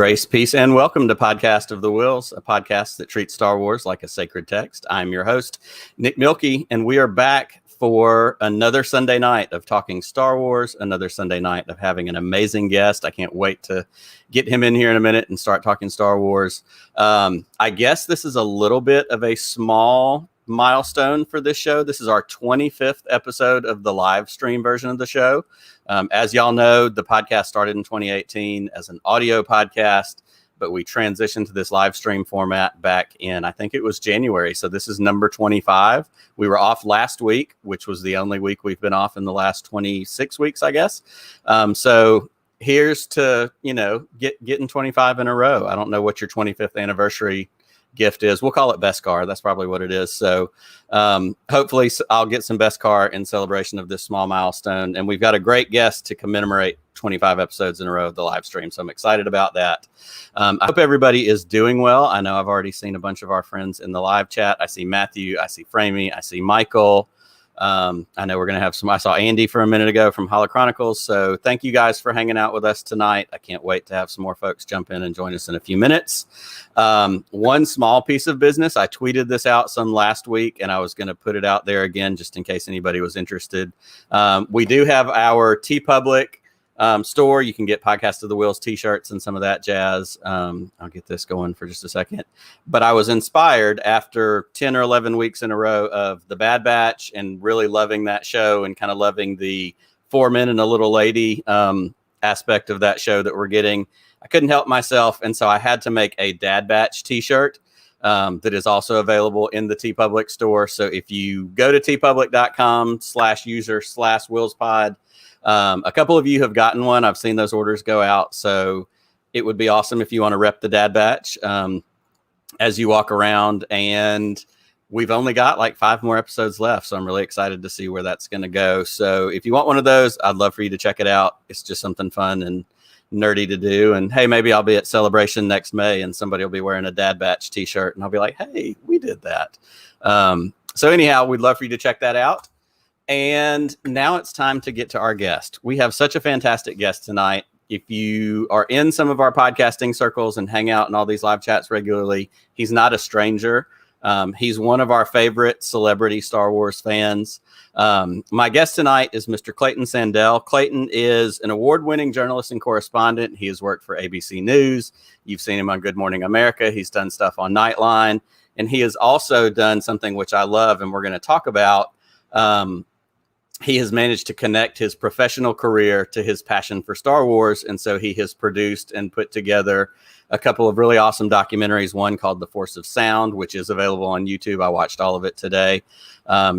Grace, peace, and welcome to Podcast of the Wills, a podcast that treats Star Wars like a sacred text. I'm your host, Nick Milkey, and we are back for another Sunday night of talking Star Wars, another Sunday night of having an amazing guest. I can't wait to get him in here in a minute and start talking Star Wars. I guess this is a little bit of a small milestone for this show. This is our 25th episode of the live stream version of the show. As y'all know, the podcast started in 2018 as an audio podcast, but we transitioned to this live stream format back in, I think it was January. So this is number 25. We were off last week, which was the only week we've been off in the last 26 weeks, I guess. So here's to, getting 25 in a row. I don't know what your 25th anniversary gift is. We'll call it Beskar. That's probably what it is. So hopefully I'll get some Beskar in celebration of this small milestone. And we've got a great guest to commemorate 25 episodes in a row of the live stream. So I'm excited about that. I hope everybody is doing well. I know I've already seen a bunch of our friends in the live chat. I see Matthew, I see Framey, I see Michael. I know we're going to have I saw Andy for a minute ago from Holo Chronicles. So thank you guys for hanging out with us tonight. I can't wait to have some more folks jump in and join us in a few minutes. One small piece of business. I tweeted this out some last week and I was going to put it out there again, just in case anybody was interested. We do have our TeePublic store. You can get Podcast of the Wills t-shirts and some of that jazz. I'll get this going for just a second. But I was inspired after 10 or 11 weeks in a row of The Bad Batch and really loving that show and kind of loving the 4 Men and a Little Lady aspect of that show that we're getting. I couldn't help myself. And so I had to make a Dad Batch t-shirt that is also available in the TeePublic store. So if you go to teepublic.com/user/WillsPod, a couple of you have gotten one. I've seen those orders go out. So it would be awesome if you want to rep the Dad Batch as you walk around. And we've only got like 5 more episodes left. So I'm really excited to see where that's going to go. So if you want one of those, I'd love for you to check it out. It's just something fun and nerdy to do. And hey, maybe I'll be at Celebration next May and somebody will be wearing a Dad Batch t-shirt and I'll be like, hey, we did that. So anyhow, we'd love for you to check that out. And now it's time to get to our guest. We have such a fantastic guest tonight. If you are in some of our podcasting circles and hang out in all these live chats regularly, he's not a stranger. He's one of our favorite celebrity Star Wars fans. My guest tonight is Mr. Clayton Sandell. Clayton is an award-winning journalist and correspondent. He has worked for ABC News. You've seen him on Good Morning America. He's done stuff on Nightline. And he has also done something which I love and we're going to talk about. He has managed to connect his professional career to his passion for Star Wars. And so he has produced and put together a couple of really awesome documentaries, one called The Force of Sound, which is available on YouTube. I watched all of it today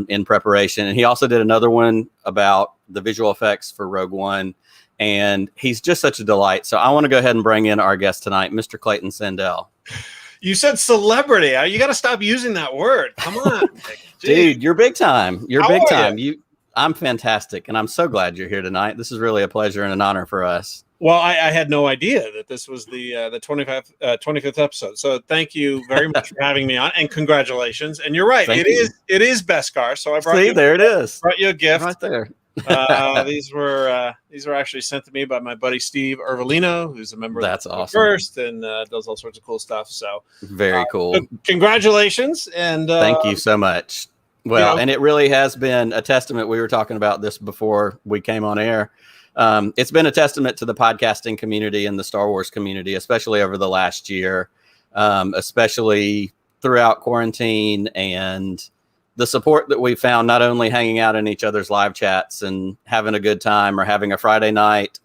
in preparation. And he also did another one about the visual effects for Rogue One. And he's just such a delight. So I want to go ahead and bring in our guest tonight, Mr. Clayton Sandell. You said celebrity. You got to stop using that word. Come on. Dude, you're big time. You're How big are time. you? I'm fantastic, and I'm so glad you're here tonight. This is really a pleasure and an honor for us. Well, I had no idea that this was the 25th episode. So thank you very much for having me on, and congratulations. And you're right, it is Beskar. So I brought there it is. Brought you a gift right there. These were actually sent to me by my buddy Steve Ervolino, who's a member That's of the awesome. First and does all sorts of cool stuff. So very cool. So congratulations, and thank you so much. Well, and it really has been a testament. We were talking about this before we came on air. It's been a testament to the podcasting community and the Star Wars community, especially over the last year, especially throughout quarantine and the support that we found, not only hanging out in each other's live chats and having a good time or having a Friday night,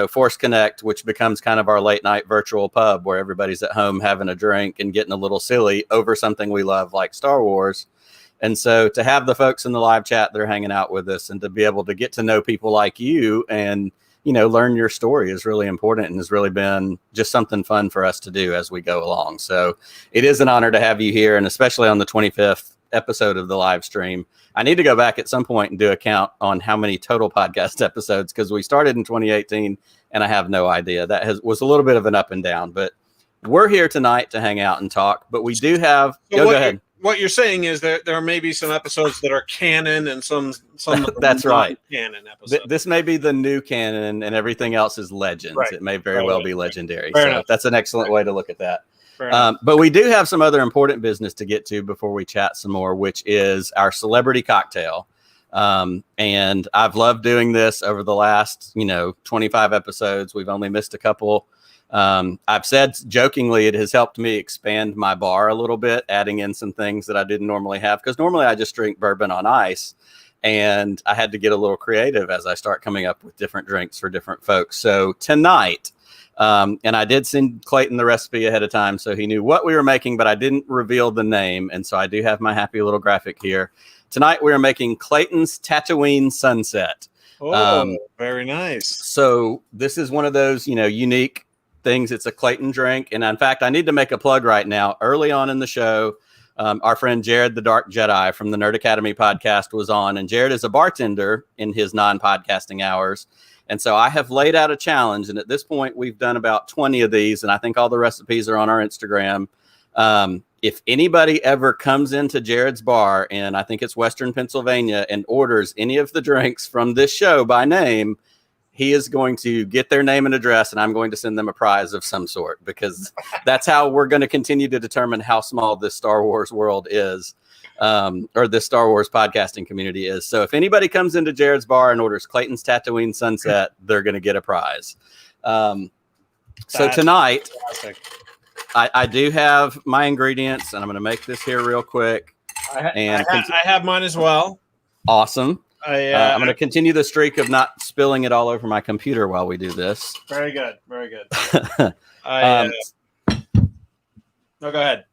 Force Connect, which becomes kind of our late night virtual pub where everybody's at home having a drink and getting a little silly over something we love like Star Wars. And so to have the folks in the live chat that are hanging out with us and to be able to get to know people like you and, learn your story is really important and has really been just something fun for us to do as we go along. So it is an honor to have you here, and especially on the 25th episode of the live stream. I need to go back at some point and do a count on how many total podcast episodes, because we started in 2018 and I have no idea. That was a little bit of an up and down, but we're here tonight to hang out and talk. But we do have... So go ahead. what you're saying is that there may be some episodes that are canon and some that's right. Canon episodes. This may be the new canon, and everything else is legends. Right. It may very well be legendary. Fair so enough. that's an excellent way to look at that. But we do have some other important business to get to before we chat some more, which is our celebrity cocktail. And I've loved doing this over the last, 25 episodes. We've only missed a couple. I've said jokingly, it has helped me expand my bar a little bit, adding in some things that I didn't normally have, because normally I just drink bourbon on ice, and I had to get a little creative as I start coming up with different drinks for different folks. So tonight, and I did send Clayton the recipe ahead of time, so he knew what we were making, but I didn't reveal the name. And so I do have my happy little graphic here. Tonight, we are making Clayton's Tatooine Sunset. Oh, very nice. So this is one of those, unique things. It's a Clayton drink. And in fact, I need to make a plug right now. Early on in the show, our friend Jared, the Dark Jedi from the Nerd Academy podcast, was on. And Jared is a bartender in his non-podcasting hours. And so I have laid out a challenge. And at this point, we've done about 20 of these. And I think all the recipes are on our Instagram. If anybody ever comes into Jared's bar, and I think it's Western Pennsylvania, and orders any of the drinks from this show by name, he is going to get their name and address, and I'm going to send them a prize of some sort, because that's how we're going to continue to determine how small this Star Wars world is, or this Star Wars podcasting community is. So if anybody comes into Jared's bar and orders Clayton's Tatooine Sunset, they're going to get a prize. So tonight, I do have my ingredients, and I'm going to make this here real quick. I have mine as well. Awesome. I'm going to continue the streak of not spilling it all over my computer while we do this. Very good. Very good. No, go ahead.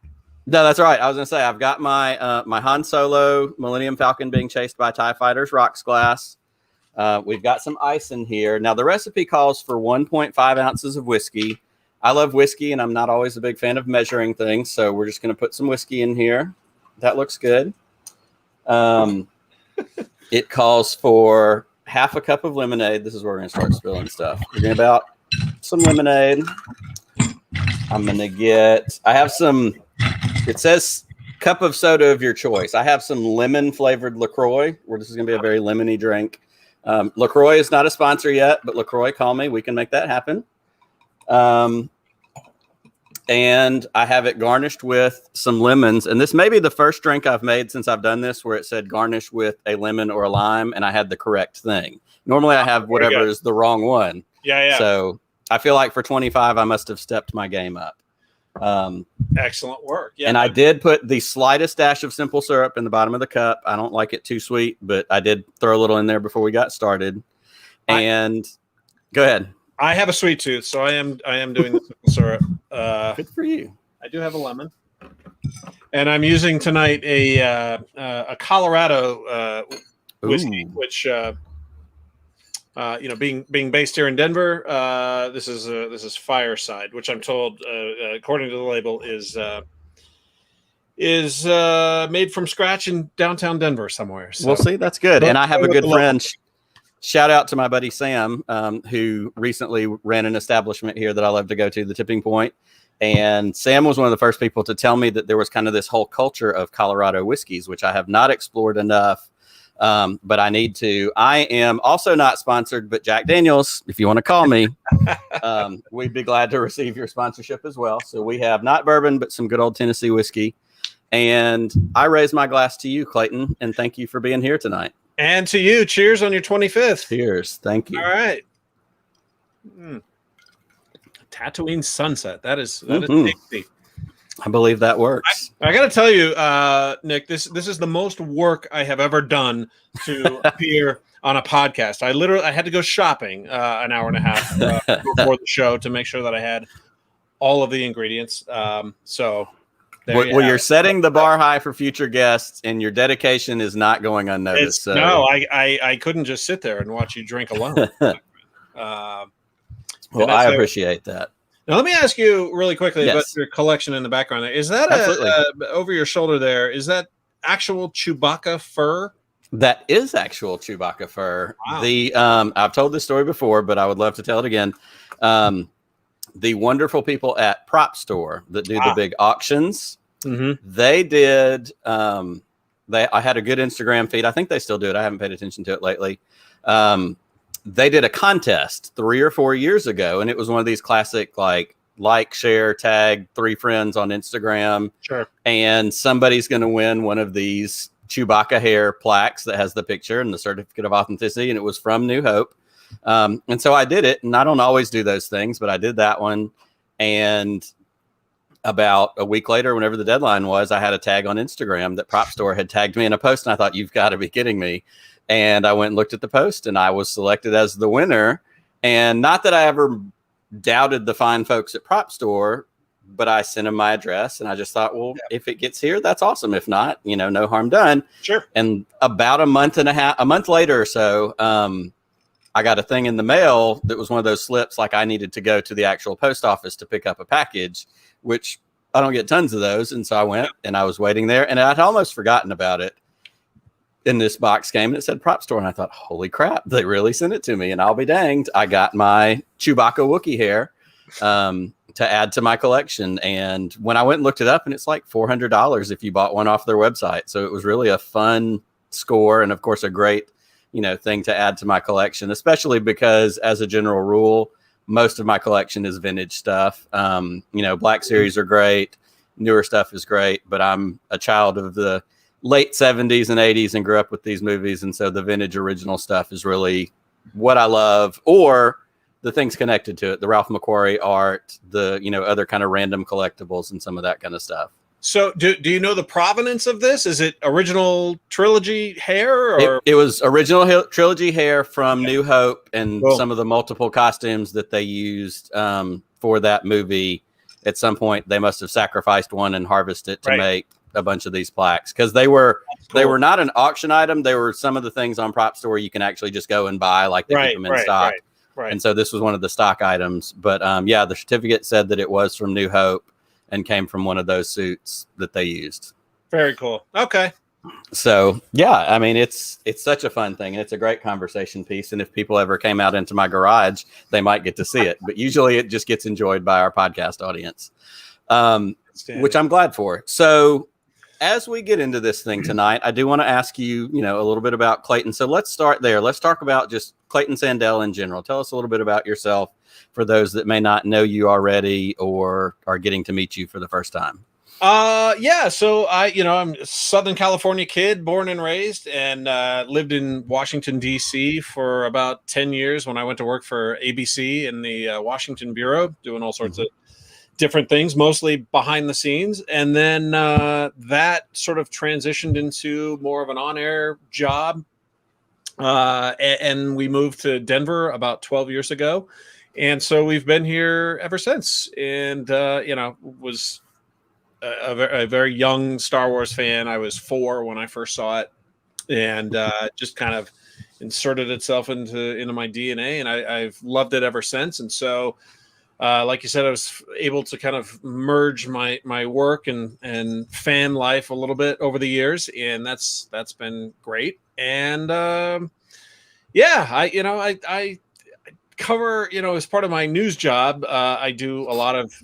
No, that's right. I was going to say, I've got my my Han Solo Millennium Falcon being chased by TIE fighters rocks glass. We've got some ice in here. Now, the recipe calls for 1.5 ounces of whiskey. I love whiskey, and I'm not always a big fan of measuring things, so we're just going to put some whiskey in here. That looks good. It calls for half a cup of lemonade. This is where we're going to start spilling stuff. We're going to about some lemonade. I'm going to get, I have some, it says cup of soda of your choice. I have some lemon flavored LaCroix, where this is going to be a very lemony drink. LaCroix is not a sponsor yet, but LaCroix, call me. We can make that happen. And I have it garnished with some lemons. And this may be the first drink I've made since I've done this where it said garnish with a lemon or a lime, and I had the correct thing. Normally I have whatever is the wrong one. Yeah. So I feel like for 25, I must have stepped my game up. Excellent work. Yeah. And I did put the slightest dash of simple syrup in the bottom of the cup. I don't like it too sweet, but I did throw a little in there before we got started. And go ahead. I have a sweet tooth, so I am doing the simple syrup. Good for you. I do have a lemon, and I'm using tonight a Colorado whiskey, which being based here in Denver, this is Fireside, which I'm told, according to the label, is made from scratch in downtown Denver somewhere. So. We'll see. That's good. And I have a good friend. Shout out to my buddy Sam, who recently ran an establishment here that I love to go to, the Tipping Point. And Sam was one of the first people to tell me that there was kind of this whole culture of Colorado whiskeys, which I have not explored enough, but I need to. I am also not sponsored, but Jack Daniels, if you want to call me, we'd be glad to receive your sponsorship as well. So we have not bourbon, but some good old Tennessee whiskey. And I raise my glass to you, Clayton, and thank you for being here tonight. And to you, cheers on your 25th. Cheers. Thank you. All right. Tatooine Sunset. That is tasty. I believe that works. I got to tell you, Nick, this is the most work I have ever done to appear on a podcast. I had to go shopping an hour and a half before the show to make sure that I had all of the ingredients. You're setting the bar high for future guests, and your dedication is not going unnoticed. No, I couldn't just sit there and watch you drink alone. Well, I appreciate that. Now, let me ask you really quickly about your collection in the background. Is that over your shoulder there? Is that actual Chewbacca fur? That is actual Chewbacca fur. Wow. I've told this story before, but I would love to tell it again. The wonderful people at Prop Store that do the big auctions They did. I had a good Instagram feed. I think they still do it. I haven't paid attention to it lately. They did a contest 3 or 4 years ago, and it was one of these classic like, share, tag 3 friends on Instagram. Sure. And somebody's going to win one of these Chewbacca hair plaques that has the picture and the certificate of authenticity, and it was from New Hope. And so I did it, and I don't always do those things, but I did that one. And about a week later, whenever the deadline was, I had a tag on Instagram that Prop Store had tagged me in a post, and I thought, you've got to be kidding me. And I went and looked at the post, and I was selected as the winner. And not that I ever doubted the fine folks at Prop Store, but I sent them my address, and I just thought, well, if it gets here, that's awesome. If not, no harm done. Sure. And about a month later or so, I got a thing in the mail that was one of those slips, like I needed to go to the actual post office to pick up a package, which I don't get tons of those. And so I went and I was waiting there, and I'd almost forgotten about it. And this box came and it said Prop Store. And I thought, holy crap, they really sent it to me. And I'll be danged, I got my Chewbacca Wookiee hair to add to my collection. And when I went and looked it up, and it's like $400 if you bought one off their website. So it was really a fun score. And of course, a great thing to add to my collection, especially because as a general rule, most of my collection is vintage stuff. Black Series are great. Newer stuff is great, but I'm a child of the late 70s and 80s and grew up with these movies. And so the vintage original stuff is really what I love, or the things connected to it, the Ralph McQuarrie art, the, other kind of random collectibles and some of that kind of stuff. So do you know the provenance of this? Is it original trilogy hair? Or it was original trilogy hair from New Hope, and some of the multiple costumes that they used for that movie. At some point, they must have sacrificed one and harvested it to make a bunch of these plaques, because they were not an auction item. They were some of the things on Prop Store you can actually just go and buy, like they keep them in stock. Right. And so this was one of the stock items. But the certificate said that it was from New Hope and came from one of those suits that they used. Very cool. Okay. So, I mean, it's such a fun thing, and it's a great conversation piece. And if people ever came out into my garage, they might get to see it. But usually it just gets enjoyed by our podcast audience, which I'm glad for. So as we get into this thing tonight, I do want to ask you, a little bit about Clayton. So let's start there. Let's talk about just Clayton Sandell in general. Tell us a little bit about yourself for those that may not know you already or are getting to meet you for the first time. So I'm a Southern California kid, born and raised, and lived in Washington, D.C. for about 10 years when I went to work for ABC in the Washington Bureau, doing all sorts of different things, mostly behind the scenes. And then that sort of transitioned into more of an on-air job. And we moved to Denver about 12 years ago. And so we've been here ever since. And, was a very young Star Wars fan. I was 4 when I first saw it, and just kind of inserted itself into my DNA, and I've loved it ever since. And so, like you said, I was able to kind of merge my work and fan life a little bit over the years, and that's been great. And I cover, as part of my news job, I do a lot of,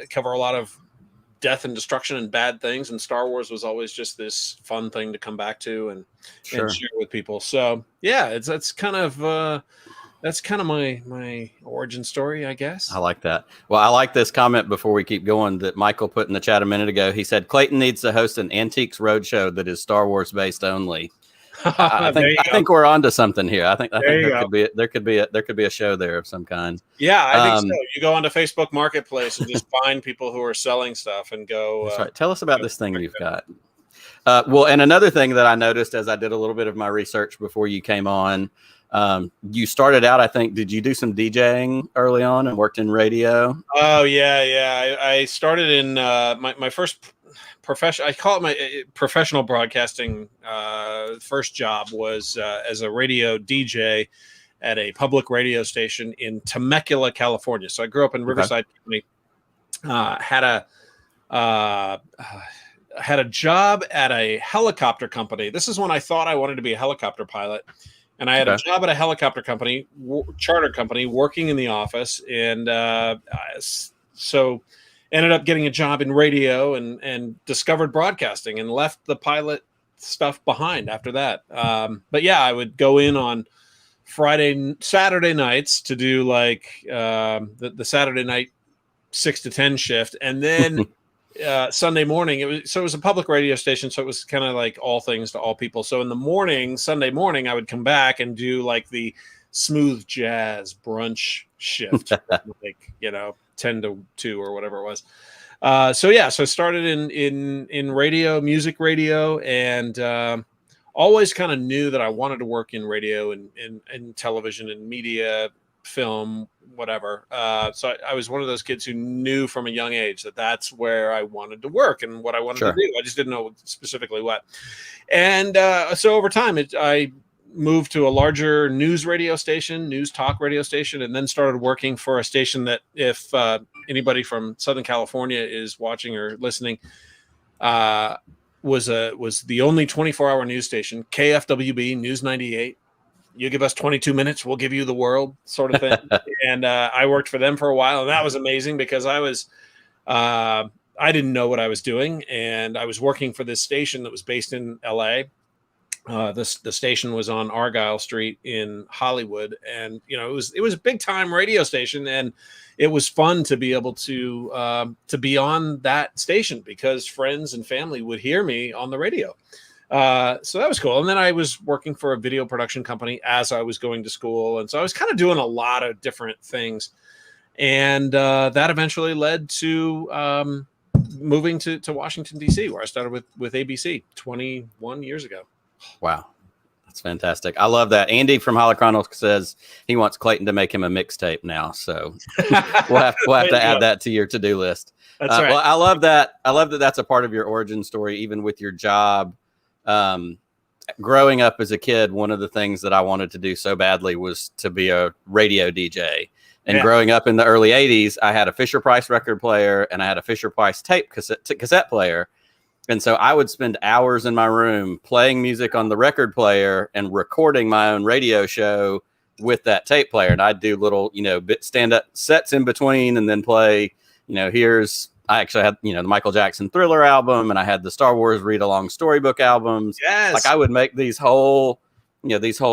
cover a lot of death and destruction and bad things, and Star Wars was always just this fun thing to come back to and share with people. So that's kind of my origin story, I guess. I like that. Well, I like this comment before we keep going that Michael put in the chat a minute ago. He said Clayton needs to host an Antiques Roadshow that is Star Wars based only. I think we're onto something here. I think there could be a show there of some kind. Yeah, I think so. You go onto Facebook Marketplace and just find people who are selling stuff and go. That's right. Tell us about this thing you've got. And another thing that I noticed as I did a little bit of my research before you came on, you started out, I think, did you do some DJing early on and worked in radio? Oh yeah. I started in my first I call it my professional broadcasting first job was as a radio DJ at a public radio station in Temecula, California. So I grew up in Riverside County. Had a job at a helicopter company. This is when I thought I wanted to be a helicopter pilot. And I had a job at a helicopter company, charter company, working in the office. And ended up getting a job in radio and discovered broadcasting and left the pilot stuff behind after that. But yeah, I would go in on Saturday nights to do like the Saturday night 6 to 10 shift, and then Sunday morning it was a public radio station, so it was kind of like all things to all people. So in the morning, Sunday morning, I would come back and do like the smooth jazz brunch shift, like 10 to 2 or whatever it was. So I started in radio, music radio, and always kind of knew that I wanted to work in radio and television and media, film, whatever. So I was one of those kids who knew from a young age that that's where I wanted to work and what I wanted to do. I just didn't know specifically what. And so over time, I moved to a larger news talk radio station, and then started working for a station that, if anybody from Southern California is watching or listening, was the only 24-hour news station, KFWB News 98. You give us 22 minutes, we'll give you the world, sort of thing. And I worked for them for a while, and that was amazing because I didn't know what I was doing, and I was working for this station that was based in LA. The station was on Argyle Street in Hollywood, and it was a big time radio station, and it was fun to be able to be on that station because friends and family would hear me on the radio. So that was cool. And then I was working for a video production company as I was going to school, and so I was kind of doing a lot of different things, and that eventually led to moving to Washington, D.C., where I started with ABC 21 years ago. Wow. That's fantastic. I love that. Andy from Holochronic says he wants Clayton to make him a mixtape now. So we'll have to add that to your to-do list. That's right. Well, I love that. I love that that's a part of your origin story, even with your job. Growing up as a kid, one of the things that I wanted to do so badly was to be a radio DJ. And growing up in the early 80s, I had a Fisher-Price record player and I had a Fisher-Price tape cassette player. And so I would spend hours in my room playing music on the record player and recording my own radio show with that tape player. And I'd do little, stand-up sets in between and then play, I actually had, the Michael Jackson Thriller album, and I had the Star Wars read-along storybook albums. Yes. Like I would make these whole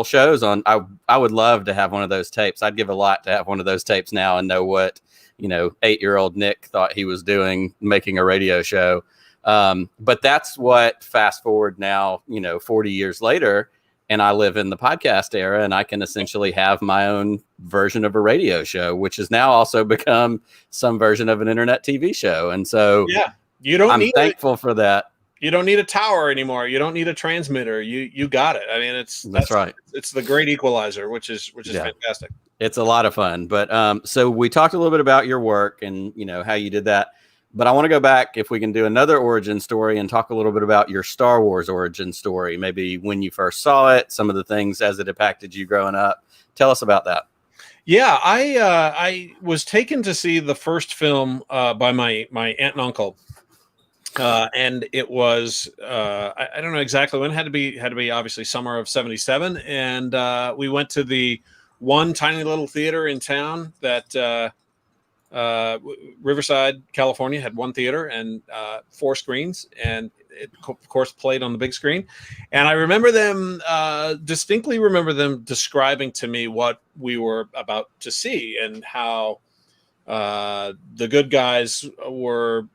shows on. I would love to have one of those tapes. I'd give a lot to have one of those tapes now and know what, 8-year-old Nick thought he was doing, making a radio show. But that's what, fast forward now, 40 years later, and I live in the podcast era, and I can essentially have my own version of a radio show, which has now also become some version of an internet TV show. And so I'm thankful for that. You don't need a tower anymore. You don't need a transmitter. You got it. I mean, that's right. It's the great equalizer, which is fantastic. It's a lot of fun. But so we talked a little bit about your work and, how you did that. But I want to go back, if we can do another origin story, and talk a little bit about your Star Wars origin story, maybe when you first saw it, some of the things as it impacted you growing up. Tell us about that. Yeah, I was taken to see the first film by my aunt and uncle, and it was I don't know exactly when. It had to be obviously summer of '77, and we went to the one tiny little theater in town that. Riverside, California had one theater and 4 screens, and it of course played on the big screen. And I remember them distinctly describing to me what we were about to see and how the good guys were,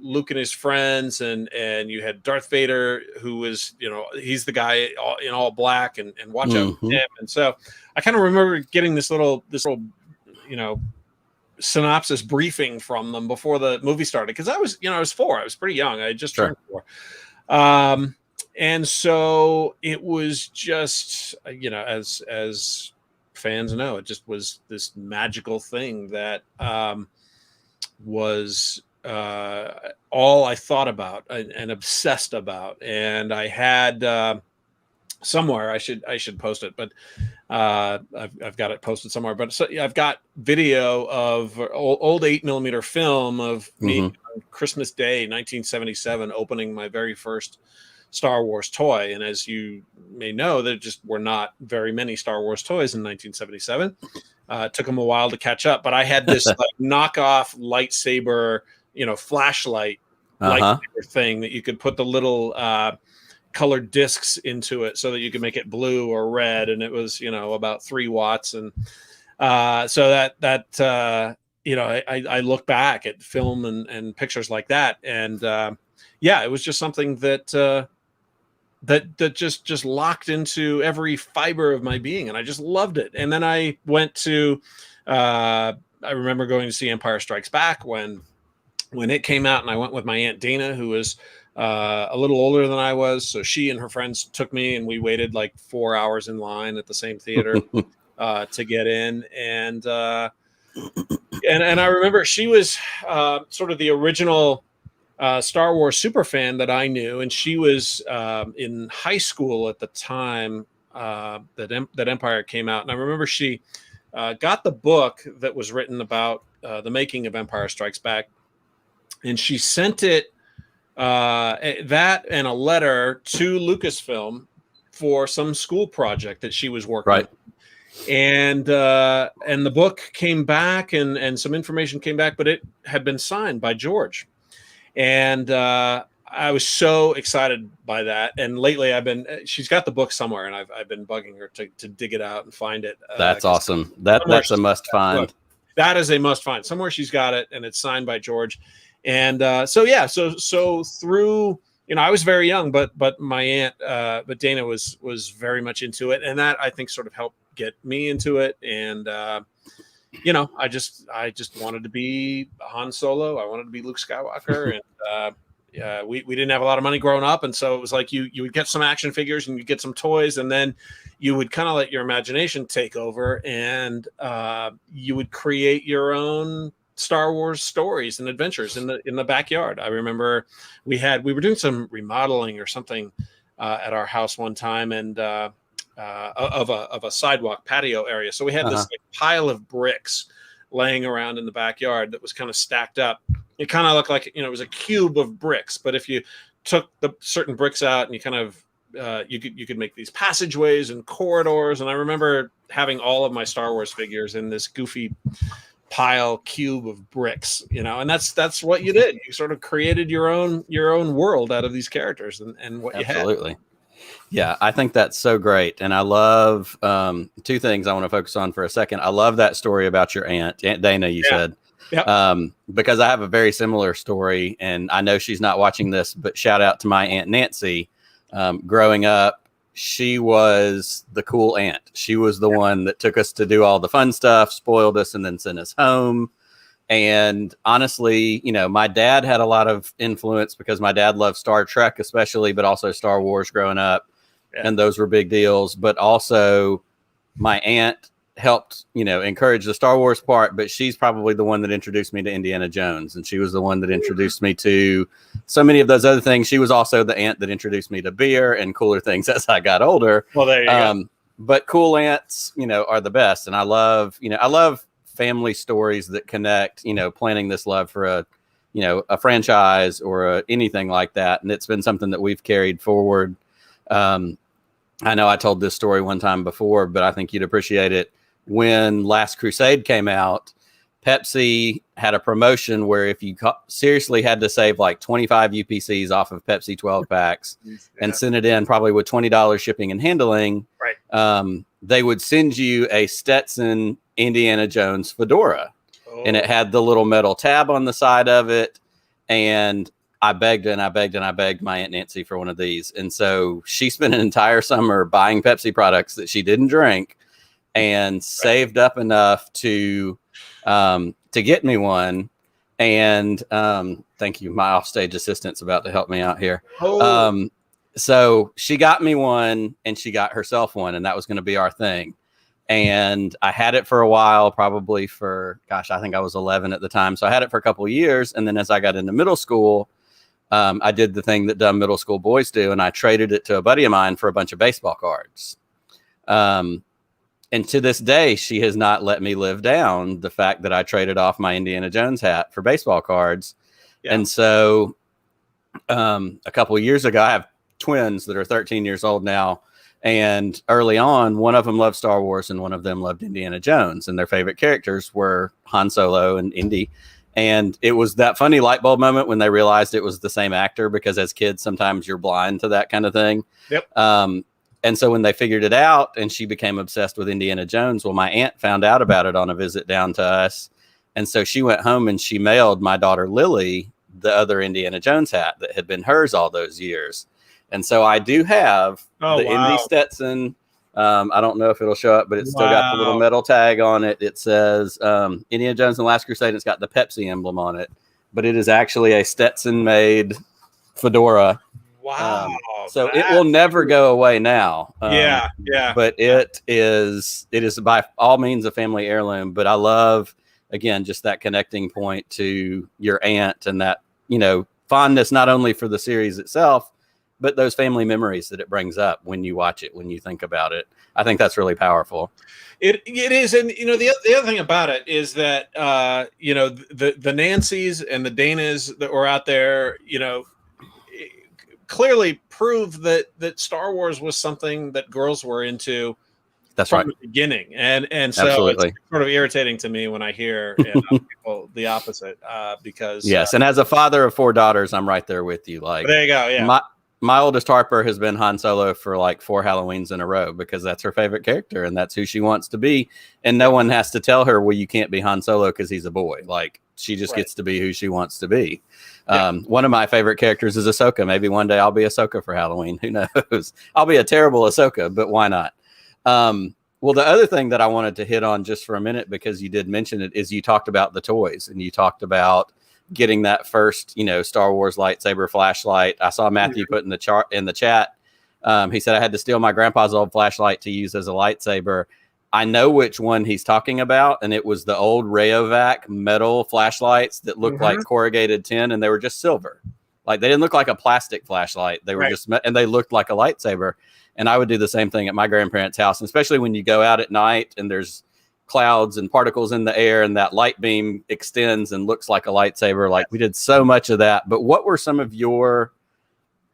Luke and his friends, and you had Darth Vader, who was, he's the guy in all black, and watch out for him. And so I kind of remember getting this little synopsis briefing from them before the movie started, because I was 4. I was pretty young. I had just turned 4. And so it was just, as fans know, it just was this magical thing that was all I thought about and obsessed about. And I had somewhere, I should post it, but I've got it posted somewhere. But so, I've got video of old 8mm film of me on Christmas Day 1977 opening my very first Star Wars toy. And as you may know, there just were not very many Star Wars toys in 1977. It took them a while to catch up, but I had this like knockoff lightsaber, flashlight Uh-huh. lightsaber thing that you could put the little colored discs into it so that you could make it blue or red, and it was about 3 watts. And so I look back at film and pictures like that, and it was just something that just locked into every fiber of my being, and I just loved it. And then I went to I remember going to see Empire Strikes Back when it came out, and I went with my Aunt Dana, who was a little older than I was. So she and her friends took me, and we waited like 4 hours in line at the same theater to get in. And I remember she was sort of the original Star Wars super fan that I knew, and she was in high school at the time that Empire came out. And I remember she got the book that was written about the making of Empire Strikes Back, and she sent it that and a letter to Lucasfilm for some school project that she was working on. And the book came back, and some information came back, but it had been signed by George. And I was so excited by that. And lately she's got the book somewhere, and I've been bugging her to dig it out and find it. That's awesome. That's a must find. That is a must find. Somewhere she's got it, and it's signed by George. And so through, I was very young, but my aunt, but Dana was very much into it, and that I think sort of helped get me into it. And I just wanted to be Han Solo. I wanted to be Luke Skywalker, and we didn't have a lot of money growing up, and so it was like you would get some action figures and you get some toys, and then you would kind of let your imagination take over, and you would create your own Star Wars stories and adventures in the backyard. I remember we were doing some remodeling or something at our house one time, and of a sidewalk patio area. So we had this pile of bricks laying around in the backyard that was kind of stacked up. It kind of looked like it was a cube of bricks, but if you took the certain bricks out and you kind of you could make these passageways and corridors. And I remember having all of my Star Wars figures in this goofy cube of bricks, and that's what you did. You sort of created your own world out of these characters and what you had. Absolutely. Yeah, I think that's so great. And I love 2 things I want to focus on for a second. I love that story about your Aunt Dana, you said. Yep. Because I have a very similar story, and I know she's not watching this, but shout out to my Aunt Nancy. Growing up, she was the cool aunt. She was the one that took us to do all the fun stuff, spoiled us, and then sent us home. And honestly, my dad had a lot of influence because my dad loved Star Trek, especially, but also Star Wars growing up. Yeah. And those were big deals. But also my aunt helped, encourage the Star Wars part, but she's probably the one that introduced me to Indiana Jones. And she was the one that introduced me to so many of those other things. She was also the aunt that introduced me to beer and cooler things as I got older. Well, there you go. But cool aunts, are the best. And I love family stories that connect, planning this love for a franchise or anything like that. And it's been something that we've carried forward. I know I told this story one time before, but I think you'd appreciate it. When Last Crusade came out, Pepsi had a promotion where if you seriously had to save like 25 UPCs off of Pepsi 12 packs and send it in probably with $20 shipping and handling, they would send you a Stetson Indiana Jones fedora. And it had the little metal tab on the side of it. And I begged and I begged and I begged my Aunt Nancy for one of these. And so she spent an entire summer buying Pepsi products that she didn't drink and saved up enough to get me one. And thank you. My offstage assistant's about to help me out here. So she got me one and she got herself one, and that was going to be our thing. And I had it for a while, probably for, I think I was 11 at the time. So I had it for a couple of years. And then as I got into middle school, I did the thing that dumb middle school boys do. And I traded it to a buddy of mine for a bunch of baseball cards. And to this day, she has not let me live down the fact that I traded off my Indiana Jones hat for baseball cards. Yeah. And so a couple of years ago, I have twins that are 13 years old now. And early on, one of them loved Star Wars and one of them loved Indiana Jones. And their favorite characters were Han Solo and Indy. And it was that funny light bulb moment when they realized it was the same actor, because as kids, sometimes you're blind to that kind of thing. Yep. And so when they figured it out and she became obsessed with Indiana Jones, well, my aunt found out about it on a visit down to us. And so she went home and she mailed my daughter Lily the other Indiana Jones hat that had been hers all those years. And so I do have Indy Stetson. I don't know if it'll show up, but it's still got the little metal tag on it. It says Indiana Jones and the Last Crusade. And it's got the Pepsi emblem on it, but it is actually a Stetson made fedora. Wow. So it will never go away now. Yeah. But it is by all means a family heirloom. But I love, again, just that connecting point to your aunt and that, fondness, not only for the series itself, but those family memories that it brings up when you watch it, when you think about it. I think that's really powerful. It is. And, the other thing about it is that, the Nancys and the Danas that were out there, clearly prove that Star Wars was something that girls were into. That's from right. the beginning. And so Absolutely. It's sort of irritating to me when I hear people the opposite, because yes. And as a father of 4 daughters, I'm right there with you. Like, there you go. Yeah. My oldest Harper has been Han Solo for like 4 Halloweens in a row, because that's her favorite character and that's who she wants to be. And no one has to tell her, well, you can't be Han Solo because he's a boy. Like, she just gets to be who she wants to be. Yeah. One of my favorite characters is Ahsoka. Maybe one day I'll be Ahsoka for Halloween. Who knows? I'll be a terrible Ahsoka, but why not? Well, the other thing that I wanted to hit on just for a minute, because you did mention it, is you talked about the toys and you talked about getting that first, Star Wars lightsaber flashlight. I saw Matthew put in the chat. He said I had to steal my grandpa's old flashlight to use as a lightsaber. I know which one he's talking about, and it was the old Rayovac metal flashlights that looked like corrugated tin, and they were just silver. Like, they didn't look like a plastic flashlight. They were just, and they looked like a lightsaber. And I would do the same thing at my grandparents' house, and especially when you go out at night and there's clouds and particles in the air and that light beam extends and looks like a lightsaber. Like, we did so much of that. But what were some of your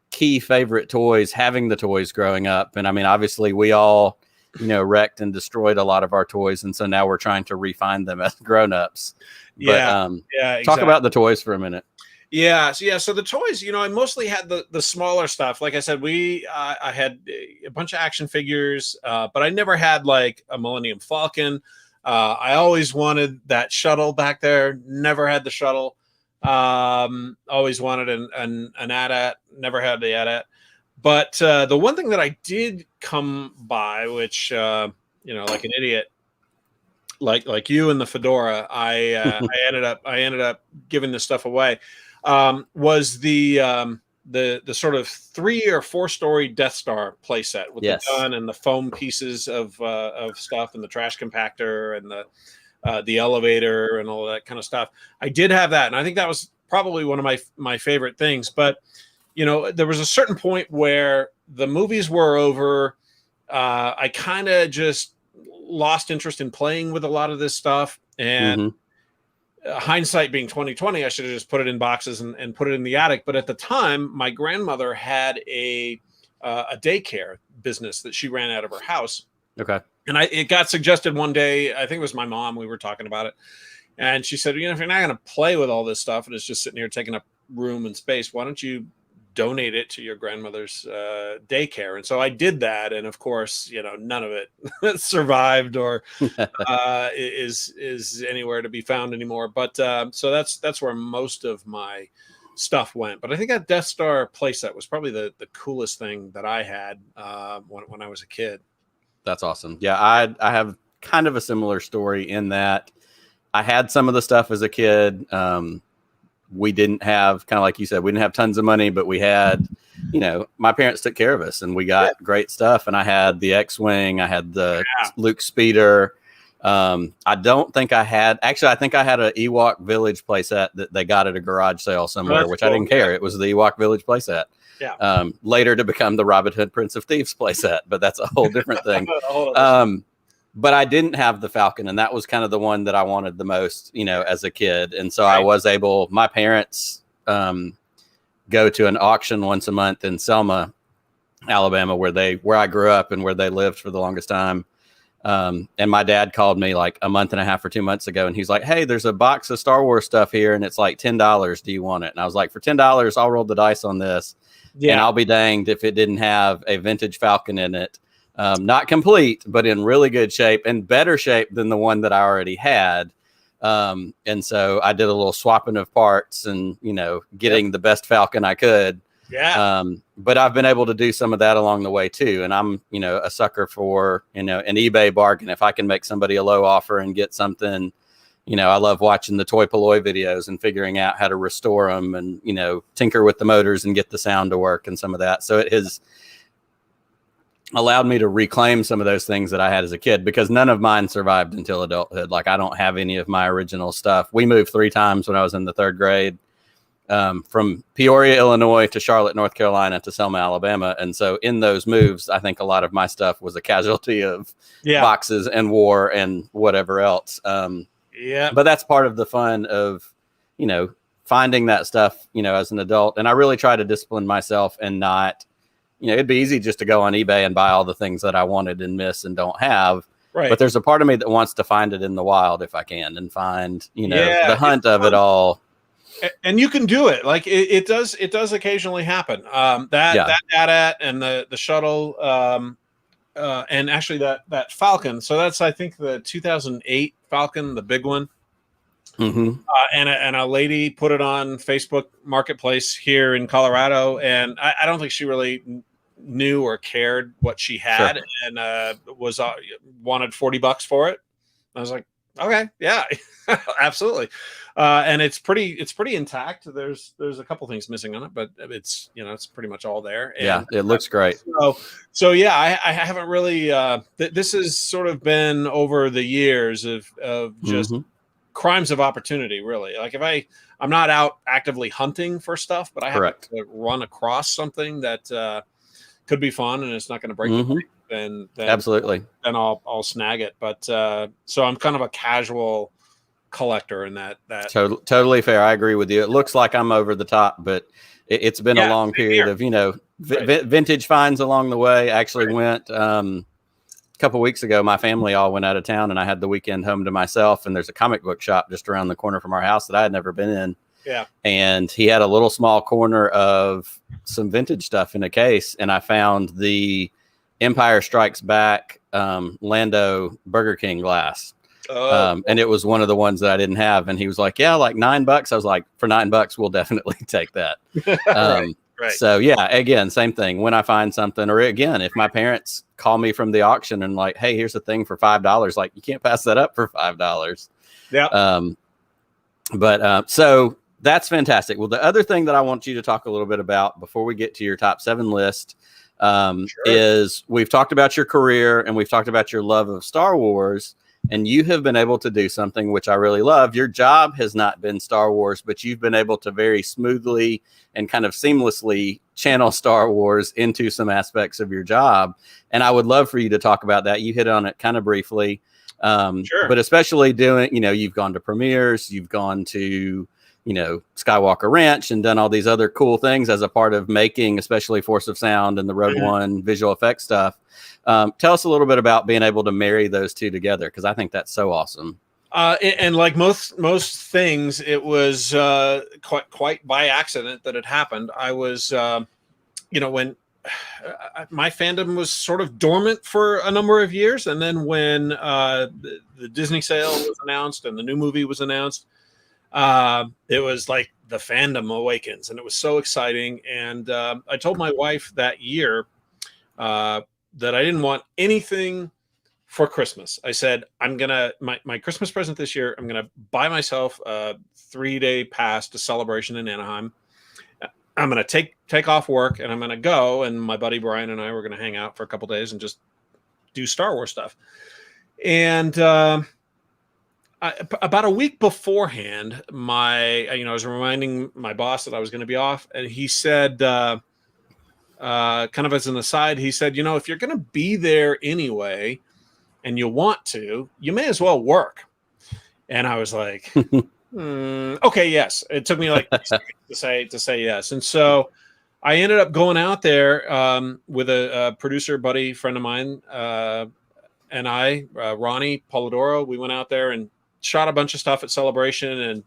key favorite toys, having the toys growing up? And I mean, obviously we all, wrecked and destroyed a lot of our toys. And so now we're trying to refine them as grownups. But exactly. Talk about the toys for a minute. Yeah. So the toys, I mostly had the smaller stuff. Like I said, I had a bunch of action figures, but I never had like a Millennium Falcon. I always wanted that shuttle back there. Never had the shuttle. Always wanted an AT-AT. Never had the AT-AT. But the one thing that I did come by, which like an idiot, like you and the fedora, I ended up giving this stuff away. Was the sort of 3 or 4 story Death Star playset with the gun and the foam pieces of stuff and the trash compactor and the elevator and all that kind of stuff. I did have that, and I think that was probably one of my favorite things. But there was a certain point where the movies were over. I kind of just lost interest in playing with a lot of this stuff, and hindsight being 2020, I should have just put it in boxes and put it in the attic. But at the time, my grandmother had a daycare business that she ran out of her house. Okay. And it got suggested one day, I think it was my mom, we were talking about it. And she said, if you're not going to play with all this stuff and it's just sitting here taking up room and space, why don't you donate it to your grandmother's daycare? And so I did that. And of course, none of it survived or is anywhere to be found anymore. But so that's where most of my stuff went. But I think that Death Star playset was probably the coolest thing that I had when I was a kid. That's awesome. Yeah, I have kind of a similar story in that I had some of the stuff as a kid. We didn't have, kind of like you said, we didn't have tons of money, but we had, my parents took care of us and we got great stuff. And I had the X-Wing, I had the Luke Speeder. I think I had an Ewok Village playset that they got at a garage sale somewhere, which cool. I didn't care. It was the Ewok Village playset. Yeah. Later to become the Robin Hood Prince of Thieves playset, but that's a whole different thing. But I didn't have the Falcon, and that was kind of the one that I wanted the most, as a kid. And so I was able, my parents go to an auction once a month in Selma, Alabama, where I grew up and where they lived for the longest time. And my dad called me like a month and a half or 2 months ago, and he's like, "Hey, there's a box of Star Wars stuff here, and it's like $10. Do you want it?" And I was like, "For $10, I'll roll the dice on this." And I'll be danged if it didn't have a vintage Falcon in it. Not complete, but in really good shape and better shape than the one that I already had. And so I did a little swapping of parts and, getting the best Falcon I could. Yeah. But I've been able to do some of that along the way too. And I'm, a sucker for, an eBay bargain. If I can make somebody a low offer and get something, I love watching the toy polloi videos and figuring out how to restore them and, tinker with the motors and get the sound to work and some of that. So it has allowed me to reclaim some of those things that I had as a kid, because none of mine survived until adulthood. Like, I don't have any of my original stuff. We moved 3 times when I was in the 3rd grade, from Peoria, Illinois to Charlotte, North Carolina to Selma, Alabama. And so in those moves, I think a lot of my stuff was a casualty of boxes and war and whatever else. But that's part of the fun of, finding that stuff, as an adult. And I really try to discipline myself and not, it'd be easy just to go on eBay and buy all the things that I wanted and miss and don't have. Right. But there's a part of me that wants to find it in the wild if I can, and find, the hunt of it all. And you can do it. Like it does occasionally happen. That AT-AT and the shuttle, and actually that Falcon. So that's, I think, the 2008 Falcon, the big one. Mm-hmm. And a lady put it on Facebook Marketplace here in Colorado, and I don't think she really knew or cared what she had, and was wanted $40 for it. I was like, okay, yeah, absolutely. And it's pretty intact. There's a couple things missing on it, but it's it's pretty much all there. And it looks great. So yeah, I haven't really. This has sort of been over the years of just crimes of opportunity, really. Like, if I'm not out actively hunting for stuff, but I have to run across something that could be fun and it's not going to break the bank, then absolutely, then I'll snag it. But so I'm kind of a casual collector in that. Totally fair. I agree with you. It looks like I'm over the top, but it's been a long period of vintage finds along the way. I actually went a couple weeks ago. My family all went out of town, and I had the weekend home to myself. And there's a comic book shop just around the corner from our house that I had never been in. Yeah. And he had a little small corner of some vintage stuff in a case, and I found the Empire Strikes Back Lando Burger King glass. And it was one of the ones that I didn't have. And he was like, yeah, like $9. I was like, for $9, we'll definitely take that. Right. So yeah, again, same thing. When I find something, or again, if my parents call me from the auction and like, hey, here's a thing for $5, like, you can't pass that up for $5. Yeah. So that's fantastic. Well, the other thing that I want you to talk a little bit about before we get to your top 7 list, is we've talked about your career and we've talked about your love of Star Wars. And you have been able to do something which I really love. Your job has not been Star Wars, but you've been able to very smoothly and kind of seamlessly channel Star Wars into some aspects of your job. And I would love for you to talk about that. You hit on it kind of briefly, but especially doing, you've gone to premieres, you've gone to, Skywalker Ranch, and done all these other cool things as a part of making, especially Force of Sound and the Rogue One visual effects stuff. Tell us a little bit about being able to marry those two together, because I think that's so awesome. And like most things, it was quite by accident that it happened. I was, when my fandom was sort of dormant for a number of years, and then when the Disney sale was announced and the new movie was announced, it was like the fandom awakens, and it was so exciting. And I told my wife that year that I didn't want anything for Christmas. I said, my Christmas present this year, I'm going to buy myself a 3-day pass to Celebration in Anaheim. I'm going to take off work, and I'm going to go. And my buddy Brian and I were going to hang out for a couple days and just do Star Wars stuff. And about a week beforehand, I was reminding my boss that I was going to be off, and he said, kind of as an aside, he said, if you're going to be there anyway and you want to, you may as well work. And I was like, okay, yes. It took me like to say yes. And so I ended up going out there with a producer buddy friend of mine, and I, Ronnie Polidoro, we went out there and shot a bunch of stuff at Celebration,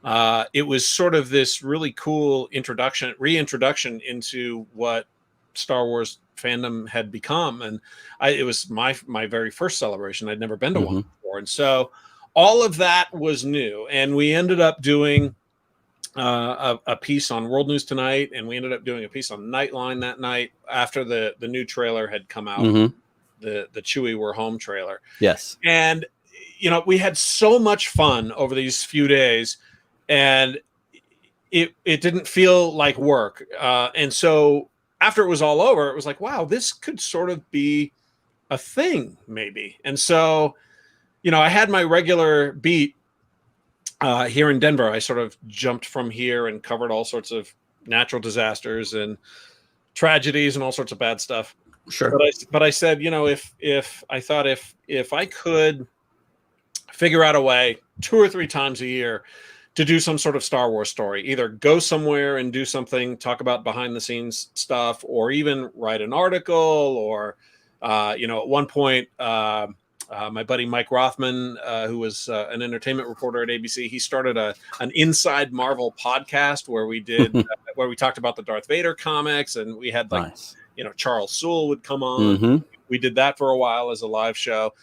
and it was sort of this really cool reintroduction into what Star Wars fandom had become. And it was my very first Celebration. I'd never been to one before. And so all of that was new. And we ended up doing a piece on World News Tonight, and we ended up doing a piece on Nightline that night after the new trailer had come out, the Chewie We're Home trailer. Yes. And, we had so much fun over these few days, and it didn't feel like work. And so after it was all over, it was like, wow, this could sort of be a thing maybe. And so, I had my regular beat here in Denver. I sort of jumped from here and covered all sorts of natural disasters and tragedies and all sorts of bad stuff. Sure. But I said, if I could figure out a way 2 or 3 times a year to do some sort of Star Wars story, either go somewhere and do something, talk about behind the scenes stuff, or even write an article, or, at one point, my buddy Mike Rothman, who was an entertainment reporter at ABC, he started an Inside Marvel podcast where we did where we talked about the Darth Vader comics, and we had Charles Soule would come on. We did that for a while as a live show,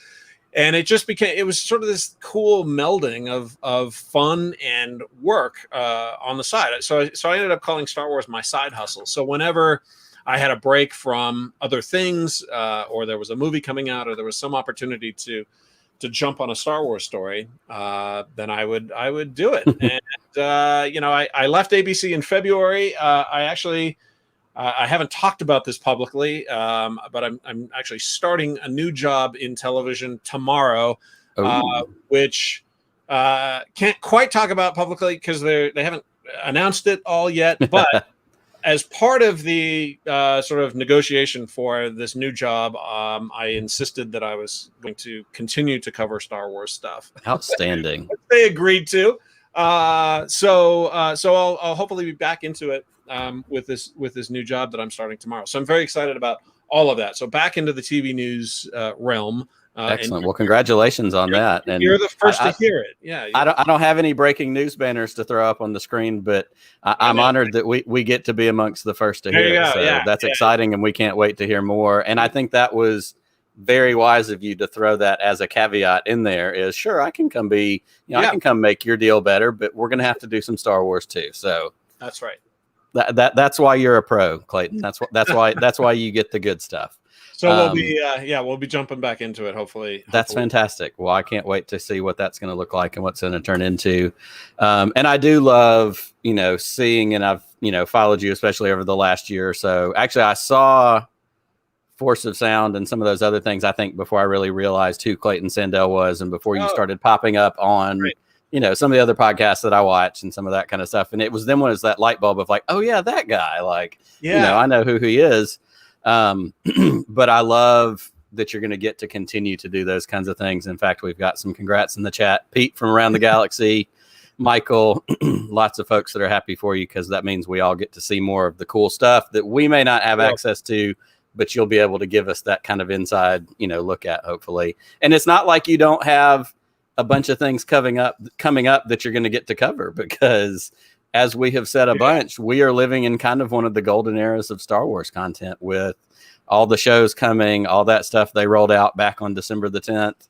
and it was sort of this cool melding of fun and work on the side. So I ended up calling Star Wars my side hustle. So whenever I had a break from other things, or there was a movie coming out, or there was some opportunity to jump on a Star Wars story, then I would do it. And I left ABC in February. I haven't talked about this publicly, but I'm actually starting a new job in television tomorrow, which can't quite talk about publicly because they haven't announced it all yet, but. As part of the sort of negotiation for this new job, I insisted that I was going to continue to cover Star Wars stuff. Outstanding. They agreed to. So I'll hopefully be back into it with this new job that I'm starting tomorrow. So I'm very excited about all of that. So back into the TV news realm. Excellent. Well, congratulations on that. And you're the first to hear it. Yeah. I don't have any breaking news banners to throw up on the screen, but I'm honored that we get to be amongst the first to hear it. So that's exciting, and we can't wait to hear more. And I think that was very wise of you to throw that as a caveat in there. Is sure, I can come I can come make your deal better, but we're going to have to do some Star Wars too. So that's right. That's why you're a pro, Clayton. That's why you get the good stuff. So we'll be jumping back into it. Hopefully. That's fantastic. Well, I can't wait to see what that's going to look like and what's going to turn into. And I do love, seeing, and I've, followed you, especially over the last year or so. Actually, I saw Force of Sound and some of those other things, I think, before I really realized who Clayton Sandell was, and before you started popping up on, some of the other podcasts that I watch and some of that kind of stuff. And it was then when it was that light bulb of like, oh yeah, that guy, I know who he is. But I love that you're going to get to continue to do those kinds of things. In fact, we've got some congrats in the chat. Pete from around the galaxy, Michael, lots of folks that are happy for you, because that means we all get to see more of the cool stuff that we may not have access to, but you'll be able to give us that kind of inside, look at, hopefully. And it's not like you don't have a bunch of things coming up that you're going to get to cover, because as we have said a bunch, we are living in kind of one of the golden eras of Star Wars content, with all the shows coming, all that stuff they rolled out back on December the 10th.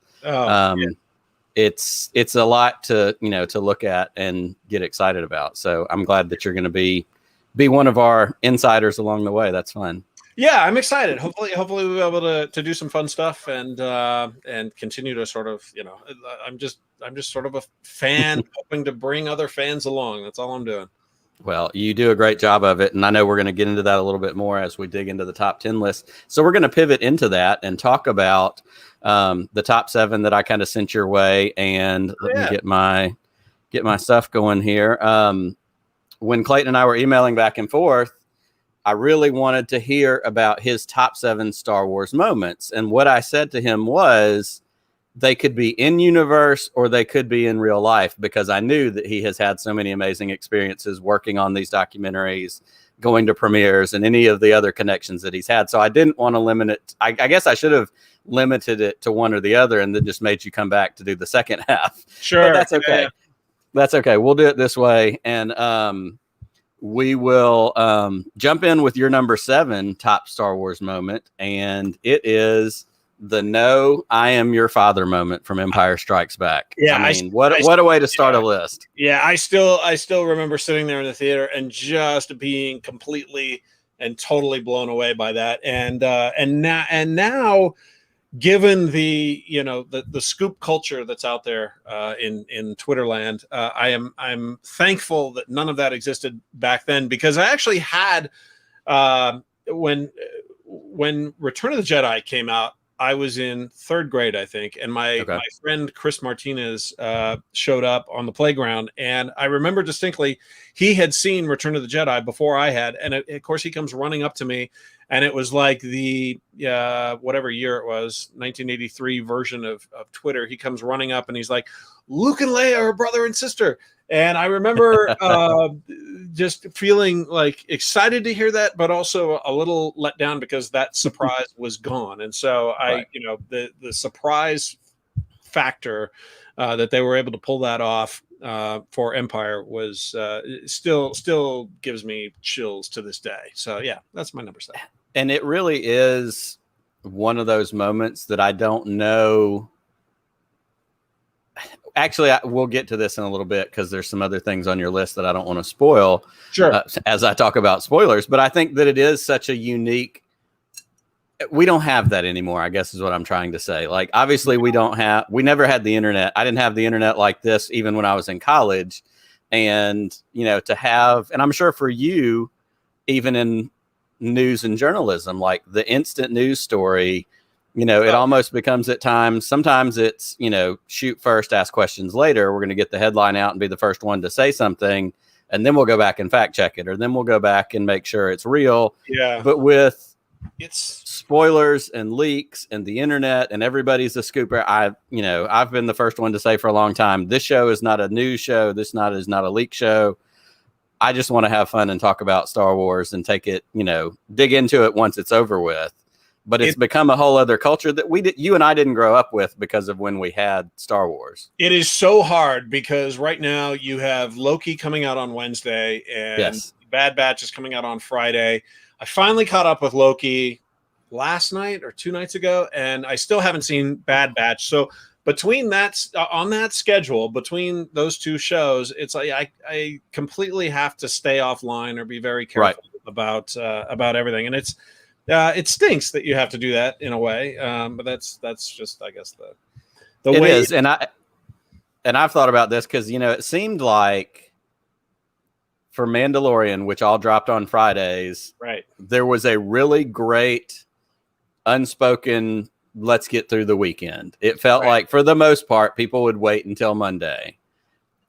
It's a lot to look at and get excited about. So I'm glad that you're going to be one of our insiders along the way. That's fun. Yeah, I'm excited. Hopefully we'll be able to do some fun stuff and continue to sort of, I'm just sort of a fan hoping to bring other fans along. That's all I'm doing. Well, you do a great job of it. And I know we're going to get into that a little bit more as we dig into the top 10 list. So we're going to pivot into that and talk about the top 7 that I kind of sent your way. And let me get my stuff going here. When Clayton and I were emailing back and forth, I really wanted to hear about his top 7 Star Wars moments. And what I said to him was, they could be in universe or they could be in real life, because I knew that he has had so many amazing experiences working on these documentaries, going to premieres, and any of the other connections that he's had. So I didn't want to limit it. I guess I should have limited it to one or the other and then just made you come back to do the second half. Sure. But that's okay. Yeah. That's okay. We'll do it this way. And we will jump in with your number 7 top Star Wars moment. And it is the "No, I am your father" moment from Empire Strikes Back. Yeah. I mean, what a way to start a list. Yeah. I still remember sitting there in the theater and just being completely and totally blown away by that. And now, given the the scoop culture that's out there in Twitter land, I'm thankful that none of that existed back then, because I actually had when Return of the Jedi came out, I was in 3rd grade, I think, and my friend Chris Martinez showed up on the playground, and I remember distinctly he had seen Return of the Jedi before I had, and of course he comes running up to me, and it was like the whatever year it was, 1983 version of Twitter. He comes running up and he's like, "Luke and Leia are brother and sister." And I remember just feeling like excited to hear that, but also a little let down because that surprise was gone. And so the surprise factor that they were able to pull that off for Empire was still gives me chills to this day. So yeah, that's my number 7. And it really is one of those moments that I don't know. Actually, we'll get to this in a little bit because there's some other things on your list that I don't want to spoil as I talk about spoilers. But I think that it is such a unique. We don't have that anymore, I guess is what I'm trying to say. Like, obviously, we never had the internet. I didn't have the internet like this even when I was in college. And, to have, and I'm sure for you, even in news and journalism, like the instant news story, it almost becomes at times, sometimes it's, shoot first, ask questions later. We're going to get the headline out and be the first one to say something, and then we'll go back and fact check it, or then we'll go back and make sure it's real. Yeah. But with spoilers and leaks and the internet and everybody's a scooper, I've been the first one to say for a long time, this show is not a news show. This is not a leak show. I just want to have fun and talk about Star Wars and take it, dig into it once it's over with. But it's become a whole other culture that you and I didn't grow up with because of when we had Star Wars. It is so hard because right now you have Loki coming out on Wednesday and Bad Batch is coming out on Friday. I finally caught up with Loki last night or 2 nights ago, and I still haven't seen Bad Batch. So between that, on that schedule, between those 2 shows, it's like I completely have to stay offline or be very careful about everything. And it stinks that you have to do that in a way, but that's just, I guess, the way it is. And I've thought about this because it seemed like for Mandalorian, which all dropped on Fridays, there was a really great unspoken let's get through the weekend. It felt like for the most part people would wait until Monday.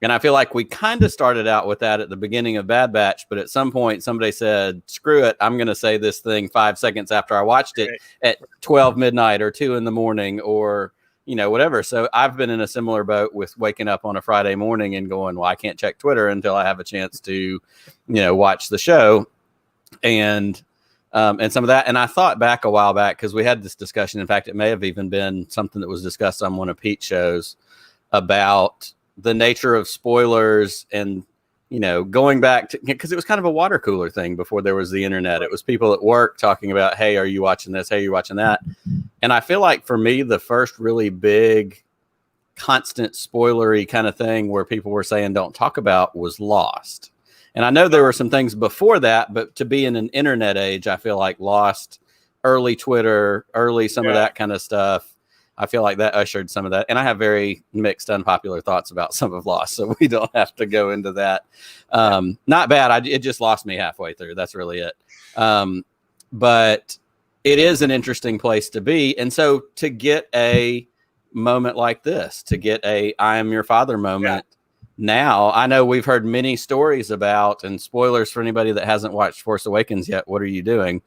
And I feel like we kind of started out with that at the beginning of Bad Batch, but at some point somebody said, screw it, I'm going to say this thing 5 seconds after I watched it at 12 midnight or 2 in the morning or, whatever. So I've been in a similar boat with waking up on a Friday morning and going, well, I can't check Twitter until I have a chance to, watch the show. And some of that. And I thought back a while back because we had this discussion. In fact, it may have even been something that was discussed on one of Pete's shows about the nature of spoilers and, going back to, because it was kind of a water cooler thing before there was the internet. It was people at work talking about, hey, are you watching this? Hey, are you watching that? And I feel like for me, the first really big constant spoilery kind of thing where people were saying don't talk about was Lost. And I know there were some things before that, but to be in an internet age, I feel like Lost, early Twitter, early some of that kind of stuff. I feel like that ushered some of that. And I have very mixed, unpopular thoughts about some of Lost, so we don't have to go into that. Not bad. It just lost me halfway through. That's really it. But it is an interesting place to be. And so to get a moment like this, to get a I am your father moment, now, I know we've heard many stories about, and spoilers for anybody that hasn't watched Force Awakens yet, what are you doing?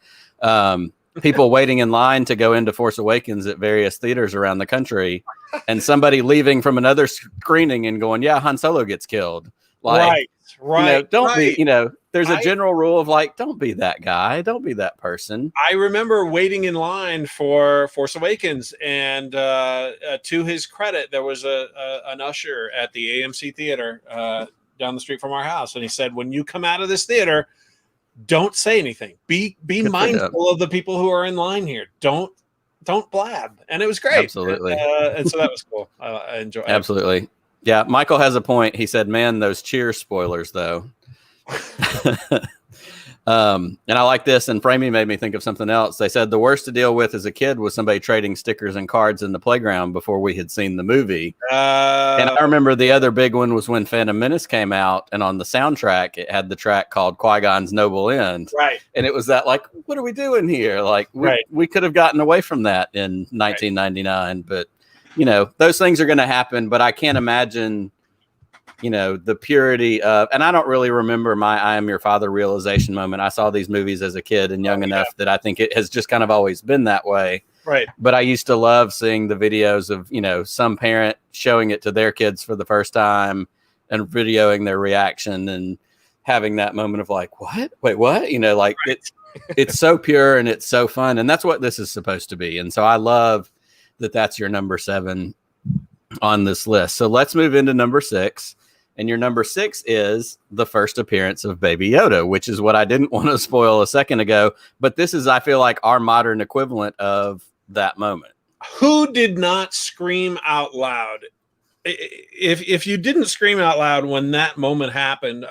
People waiting in line to go into Force Awakens at various theaters around the country, and somebody leaving from another screening and going, yeah, Han Solo gets killed. Like, Right. don't right. be, there's a general rule of like, don't be that guy. Don't be that person. I remember waiting in line for Force Awakens, and to his credit, there was an usher at the AMC theater down the street from our house, and he said, "When you come out of this theater, don't say anything. Be mindful of the people who are in line here. Don't blab." And it was great. Absolutely. And so that was cool. I enjoyed it. Absolutely. Yeah, Michael has a point. He said, "Man, those Cheers spoilers, though." And I like this. And Framey made me think of something else. They said the worst to deal with as a kid was somebody trading stickers and cards in the playground before we had seen the movie. And I remember the other big one was when Phantom Menace came out, and on the soundtrack, it had the track called Qui-Gon's Noble End. Right. And it was that like, what are we doing here? Like, we could have gotten away from that in 1999, but those things are going to happen. But I can't imagine, the purity of, and I don't really remember my I Am Your Father realization moment. I saw these movies as a kid and young enough that I think it has just kind of always been that way. Right. But I used to love seeing the videos of, some parent showing it to their kids for the first time and videoing their reaction and having that moment of like, what? Wait, what? It's so pure and it's so fun. And that's what this is supposed to be. And so I love that that's your number 7 on this list. So let's move into number 6. And your number 6 is the first appearance of Baby Yoda, which is what I didn't want to spoil a second ago. But this is, I feel like, our modern equivalent of that moment. Who did not scream out loud? If you didn't scream out loud when that moment happened,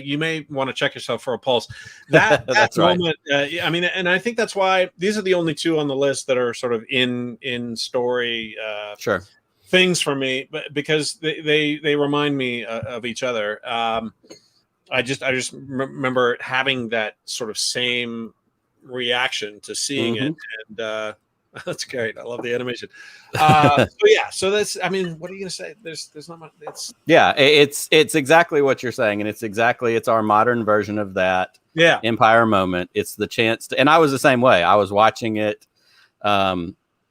you may want to check yourself for a pulse. That moment, right. And I think that's why these are the only 2 on the list that are sort of in story. Sure. Things for me, but because they remind me of each other. I just remember having that sort of same reaction to seeing it, and that's great. I love the animation. So that's. I mean, what are you gonna say? There's not much. It's exactly what you're saying, and it's our modern version of that. Yeah, Empire moment. It's the chance to, and I was the same way. I was watching it.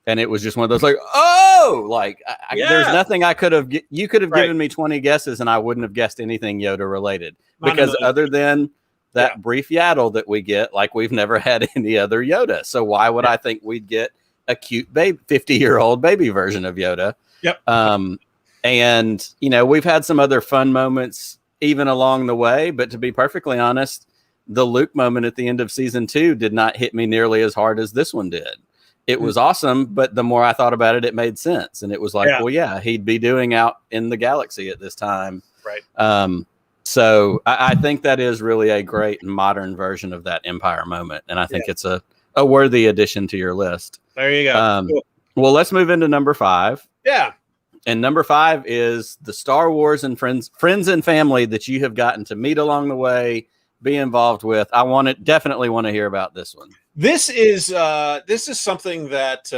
And it was just one of those like, there's nothing I could have. You could have given me 20 guesses, and I wouldn't have guessed anything Yoda related. Because other than that brief yaddle that we get, like we've never had any other Yoda. So why would I think we'd get a cute 50-year-old baby version of Yoda? Yep. And we've had some other fun moments even along the way. But to be perfectly honest, the Luke moment at the end of season 2 did not hit me nearly as hard as this one did. It was awesome, but the more I thought about it, it made sense. And it was like, he'd be doing out in the galaxy at this time. Right. So I think that is really a great modern version of that Empire moment. And I think it's a worthy addition to your list. There you go. Cool. Well, let's move into number 5. Yeah. And number 5 is the Star Wars and friends and family that you have gotten to meet along the way, be involved with. Definitely want to hear about this one. This is something that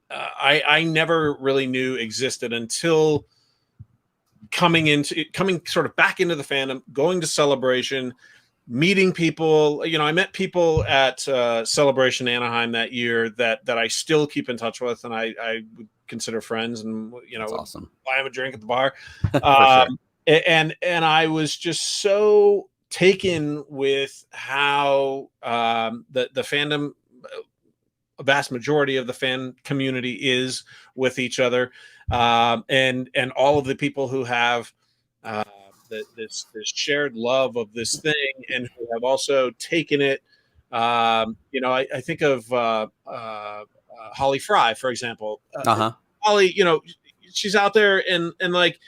I never really knew existed until coming sort of back into the fandom, going to Celebration, meeting people. I met people at Celebration Anaheim that year that I still keep in touch with, and I would consider friends, and That's awesome. buy them a drink at the bar. Sure. And I was just so taken with how the fandom, a vast majority of the fan community is with each other, and all of the people who have this shared love of this thing, and who have also taken it. I think of Holly Fry, for example. Holly, she's out there and like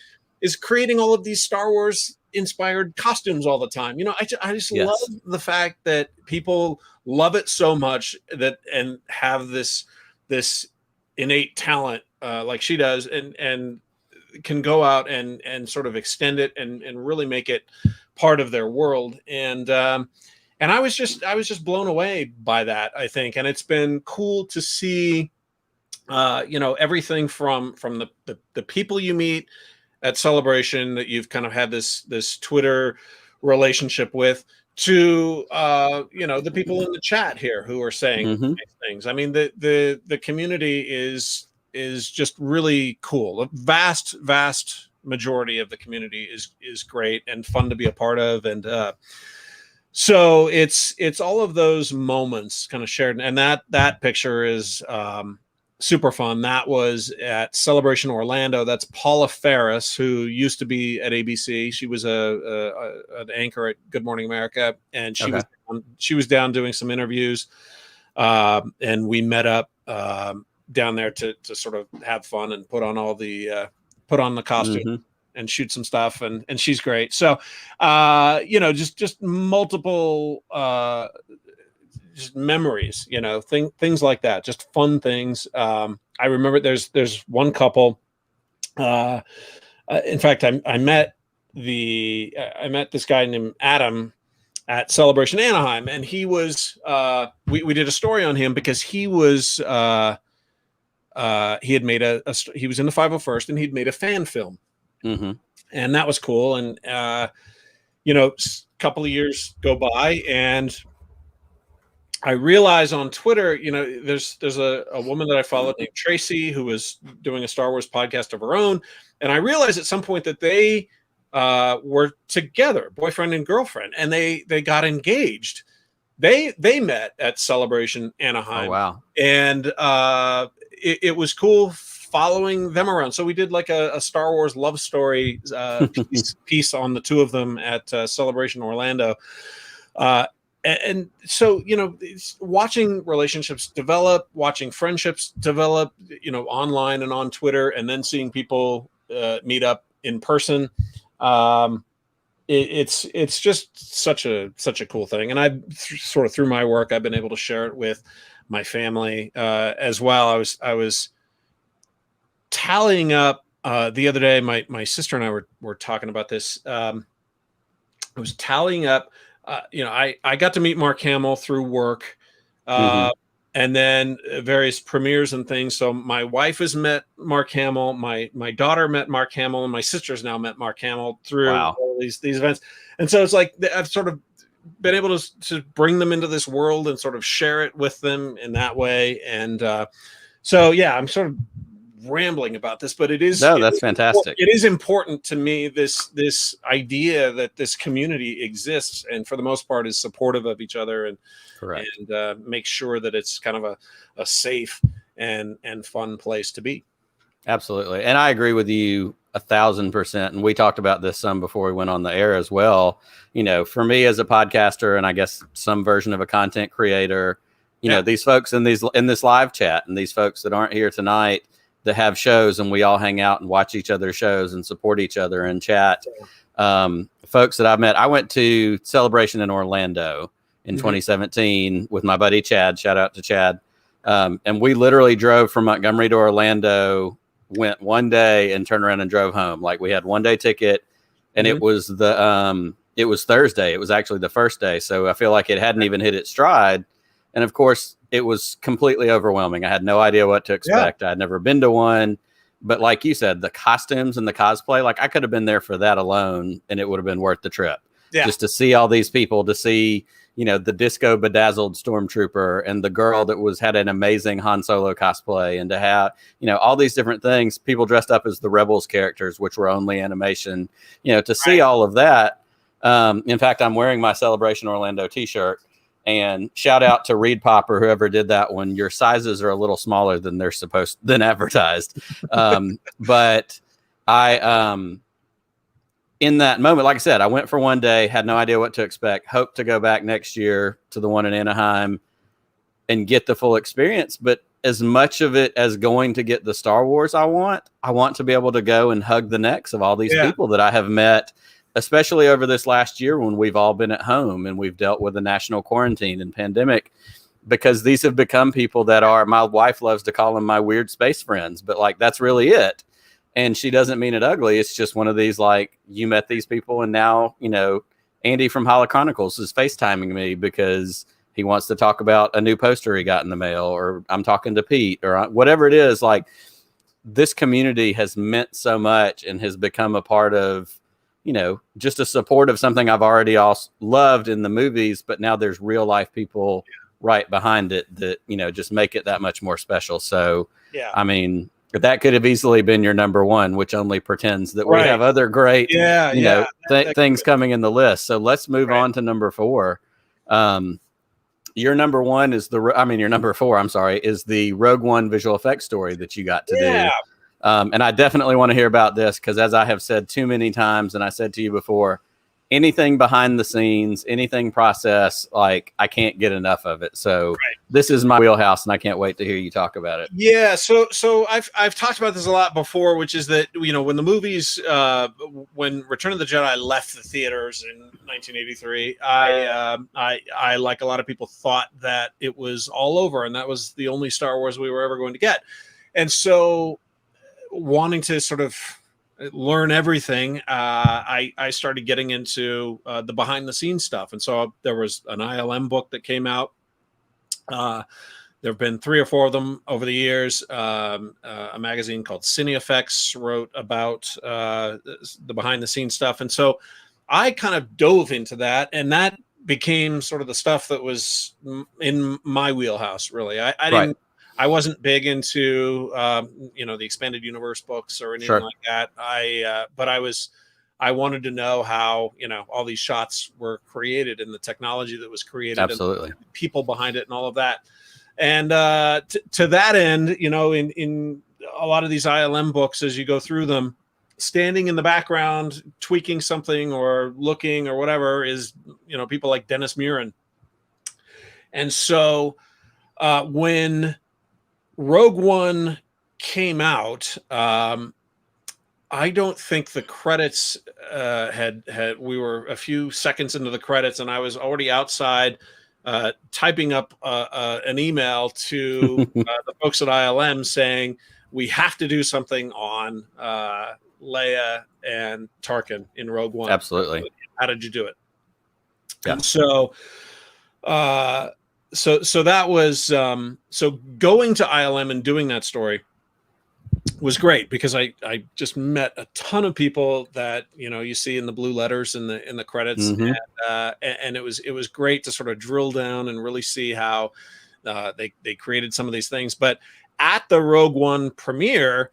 is creating all of these Star Wars inspired costumes all the time. I just love the fact that people love it so much and have this innate talent like she does, and can go out and sort of extend it and really make it part of their world. And I was just blown away by that, I think. And it's been cool to see everything from the people you meet at Celebration that you've kind of had this Twitter relationship with, to the people in the chat here who are saying nice things. I mean, the community is just really cool. A vast majority of the community is great and fun to be a part of. And so it's all of those moments kind of shared. And that picture is super fun. That was at Celebration Orlando. That's Paula Ferris, who used to be at ABC. She was an anchor at Good Morning America, and she was down doing some interviews, and we met up down there to sort of have fun and put on the costume and shoot some stuff, and she's great. So just multiple just memories, things like that, just fun things. I remember there's one couple, in fact, I met this guy named Adam at Celebration Anaheim, and he was we did a story on him because he was he had made he was in the 501st, and he'd made a fan film, and that was cool. And a couple of years go by, and I realize on Twitter, there's a woman that I follow named Tracy, who was doing a Star Wars podcast of her own, and I realized at some point that they were together, boyfriend and girlfriend, and they got engaged. They met at Celebration Anaheim. Oh, wow. And it was cool following them around. So we did like a Star Wars love story piece on the two of them at Celebration Orlando. And so, watching relationships develop, watching friendships develop, online and on Twitter, and then seeing people meet up in person. It's just such a cool thing. And I sort of, through my work, I've been able to share it with my family as well. I was tallying up the other day. My sister and I were talking about this. I was tallying up. I got to meet Mark Hamill through work, and then various premieres and things. So my wife has met Mark Hamill, my daughter met Mark Hamill, and my sister's now met Mark Hamill through all these events. And so it's like I've sort of been able to bring them into this world and sort of share it with them in that way. And so I'm sort of rambling about this, but that's fantastic. It is important to me, this idea that this community exists, and for the most part is supportive of each other, and correct, and make sure that it's kind of a safe and fun place to be. Absolutely. And I agree with you 1,000%. And we talked about this some before we went on the air as well. For me as a podcaster, and I guess some version of a content creator, these folks in this live chat, and these folks that aren't here tonight, that have shows, and we all hang out and watch each other's shows and support each other and chat. Folks that I've met, I went to Celebration in Orlando in 2017 with my buddy Chad. Shout out to Chad. And we literally drove from Montgomery to Orlando, went one day and turned around and drove home. Like, we had 1 day ticket, and it was it was Thursday. It was actually the first day. So I feel like it hadn't even hit its stride. And of course, it was completely overwhelming. I had no idea what to expect. I'd never been to one. But like you said, the costumes and the cosplay, like, I could have been there for that alone, and it would have been worth the trip. Just to see all these people, to see, the disco bedazzled stormtrooper, and the girl that had an amazing Han Solo cosplay, and to have, all these different things, people dressed up as the Rebels characters, which were only animation, to see all of that. In fact, I'm wearing my Celebration Orlando t-shirt. And shout out to Reed Pop or whoever did that one. Your sizes are a little smaller than than advertised. But I, in that moment, like I said, I went for 1 day, had no idea what to expect. Hope to go back next year to the one in Anaheim and get the full experience. But as much of it as going to get the Star Wars I want to be able to go and hug the necks of all these people that I have met, especially over this last year when we've all been at home and we've dealt with a national quarantine and pandemic, because these have become people that are, my wife loves to call them my weird space friends, but like, that's really it. And she doesn't mean it ugly. It's just one of these, like, you met these people, and now, Andy from Holo Chronicles is FaceTiming me because he wants to talk about a new poster he got in the mail, or I'm talking to Pete, or whatever it is. Like, this community has meant so much and has become a part of, just a support of something I've already loved in the movies, but now there's real life people right behind it that, just make it that much more special. So, I mean, That could have easily been your number one, which only pretends that we have other great, things coming in the list. So let's move on to number 4. Your number 1 is your number 4, I'm sorry, is the Rogue One visual effects story that you got to do. And I definitely want to hear about this because, as I have said too many times, and I said to you before, anything behind the scenes, anything process, like I can't get enough of it. So this is my wheelhouse, and I can't wait to hear you talk about it. Yeah. So I've talked about this a lot before, which is that, when the movies, when Return of the Jedi left the theaters in 1983, I like a lot of people thought that it was all over and that was the only Star Wars we were ever going to get. And so wanting to sort of learn everything, I started getting into the behind the scenes stuff. And so there was an ILM book that came out. There have been 3 or 4 of them over the years. A magazine called Cine Effects wrote about the behind the scenes stuff. And so I kind of dove into that, and that became sort of the stuff that was in my wheelhouse, really. I wasn't big into, the expanded universe books or anything like that. But I wanted to know how, all these shots were created and the technology that was created, absolutely, and the people behind it and all of that. And to that end, in a lot of these ILM books, as you go through them, standing in the background, tweaking something or looking or whatever is, people like Dennis Muren. And so when Rogue One came out, I don't think the credits we were a few seconds into the credits, and I was already outside typing up an email to the folks at ILM saying, we have to do something on Leia and Tarkin in Rogue One. Absolutely. How did you do it? Yeah. And so that was so going to ILM and doing that story was great because I just met a ton of people that you see in the blue letters in the credits, and it was great to sort of drill down and really see how they created some of these things. But at the Rogue One premiere,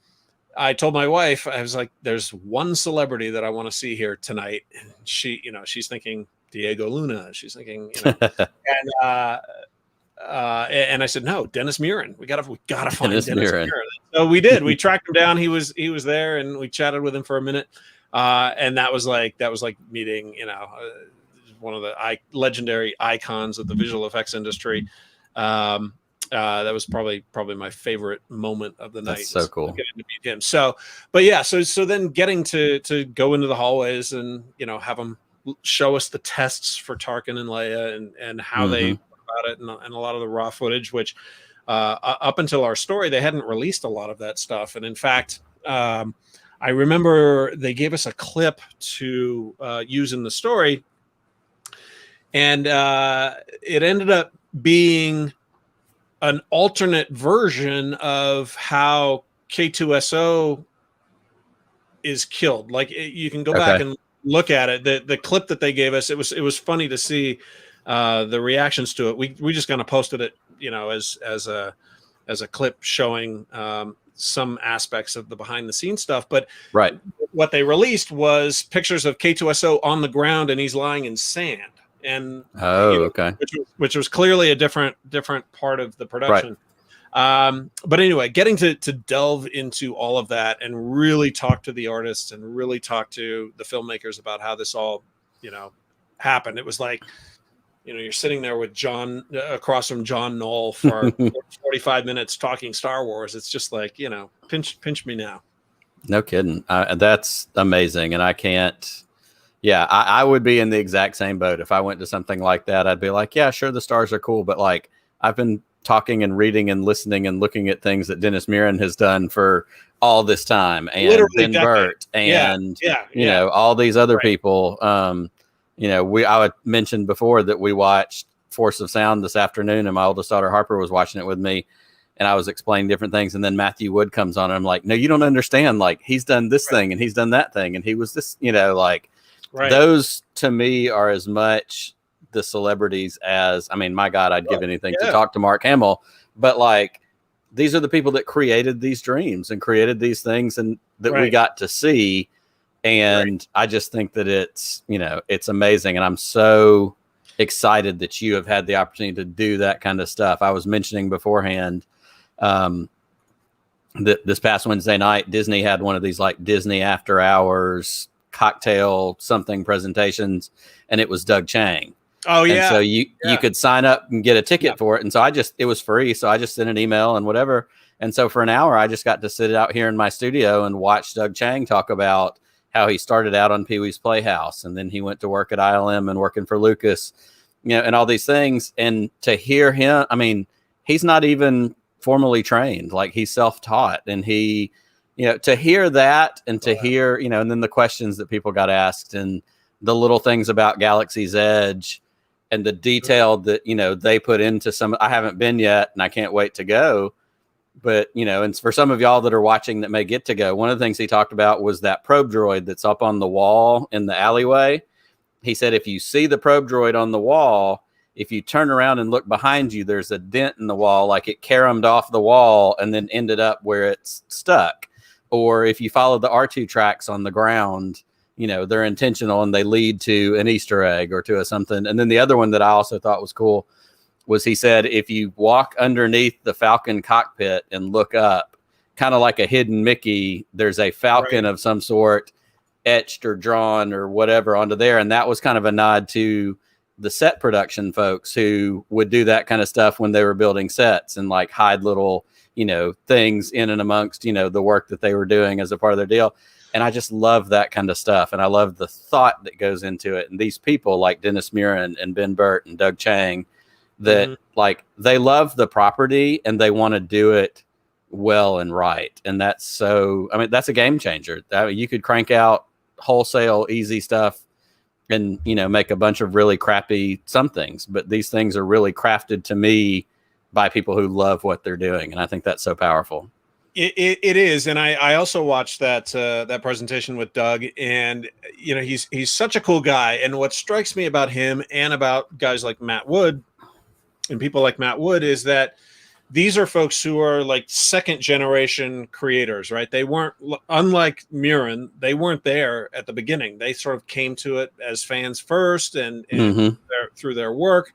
I told my wife, I was like, "There's one celebrity that I want to see here tonight," and she's thinking Diego Luna. She's thinking, and I said, no, Dennis Muren. We gotta find Dennis Muren. So we did. We tracked him down. He was there, and we chatted with him for a minute. And that was like meeting, one of the legendary icons of the visual effects industry. That was probably my favorite moment of the night. That's so cool. Getting to meet him. So, but yeah, so then getting to go into the hallways and have them show us the tests for Tarkin and Leia and how they about it and a lot of the raw footage, which up until our story, they hadn't released a lot of that stuff. And in fact, I remember they gave us a clip to use in the story, and it ended up being an alternate version of how K2SO is killed. Like you can go back and look at it. The clip that they gave us, it was funny to see the reactions to it. We just kind of posted it, as a clip showing some aspects of the behind the scenes stuff. But what they released was pictures of K2SO on the ground, and he's lying in sand. And which was clearly a different part of the production. But anyway, getting to delve into all of that and really talk to the artists and really talk to the filmmakers about how this all, happened. It was like, you're sitting there with John across from John Knoll for 45 minutes talking Star Wars. It's just like, pinch me now. No kidding. That's amazing. And I can't. Yeah, I would be in the exact same boat. If I went to something like that, I'd be like, yeah, sure, the stars are cool. But like, I've been talking and reading and listening and looking at things that Dennis Muren has done for all this time. And Ben Burt and, all these other people. I mentioned before that we watched Force of Sound this afternoon, and my oldest daughter Harper was watching it with me. And I was explaining different things. And then Matthew Wood comes on, and I'm like, no, you don't understand. Like, he's done this thing and he's done that thing. And he was this, those to me are as much the celebrities as, my God, I'd give anything to talk to Mark Hamill. But like these are the people that created these dreams and created these things and that we got to see. And I just think that it's, it's amazing. And I'm so excited that you have had the opportunity to do that kind of stuff. I was mentioning beforehand that this past Wednesday night, Disney had one of these like Disney after hours cocktail something presentations, and it was Doug Chang. Oh yeah. And so you could sign up and get a ticket for it. And so it was free. So I just sent an email and whatever. And so for an hour, I just got to sit out here in my studio and watch Doug Chang talk about how he started out on Pee-wee's Playhouse. And then he went to work at ILM and working for Lucas, and all these things. And to hear him, I mean, he's not even formally trained, like he's self-taught. And he, to hear that and to hear, and then the questions that people got asked and the little things about Galaxy's Edge and the detail that, they put into some, I haven't been yet and I can't wait to go. But, and for some of y'all that are watching that may get to go, one of the things he talked about was that probe droid that's up on the wall in the alleyway. He said, if you see the probe droid on the wall, if you turn around and look behind you, there's a dent in the wall, like it caromed off the wall and then ended up where it's stuck. Or if you follow the R2 tracks on the ground, they're intentional and they lead to an Easter egg or to a something. And then the other one that I also thought was cool was he said, if you walk underneath the Falcon cockpit and look up, kind of like a hidden Mickey, there's a Falcon of some sort etched or drawn or whatever onto there. And that was kind of a nod to the set production folks who would do that kind of stuff when they were building sets and like hide little, things in and amongst, the work that they were doing as a part of their deal. And I just love that kind of stuff. And I love the thought that goes into it. And these people like Dennis Muren and Ben Burt and Doug Chang, that like they love the property and they want to do it well and right. And that's that's a game changer. You could crank out wholesale easy stuff and, make a bunch of really crappy some things, but these things are really crafted to me by people who love what they're doing. And I think that's so powerful. It is. And I also watched that presentation with Doug, and, he's such a cool guy. And what strikes me about him and about guys like Matt Wood and people like Matt Wood is that these are folks who are like second generation creators, right? They weren't, unlike Muren, they weren't there at the beginning. They sort of came to it as fans first and through their work.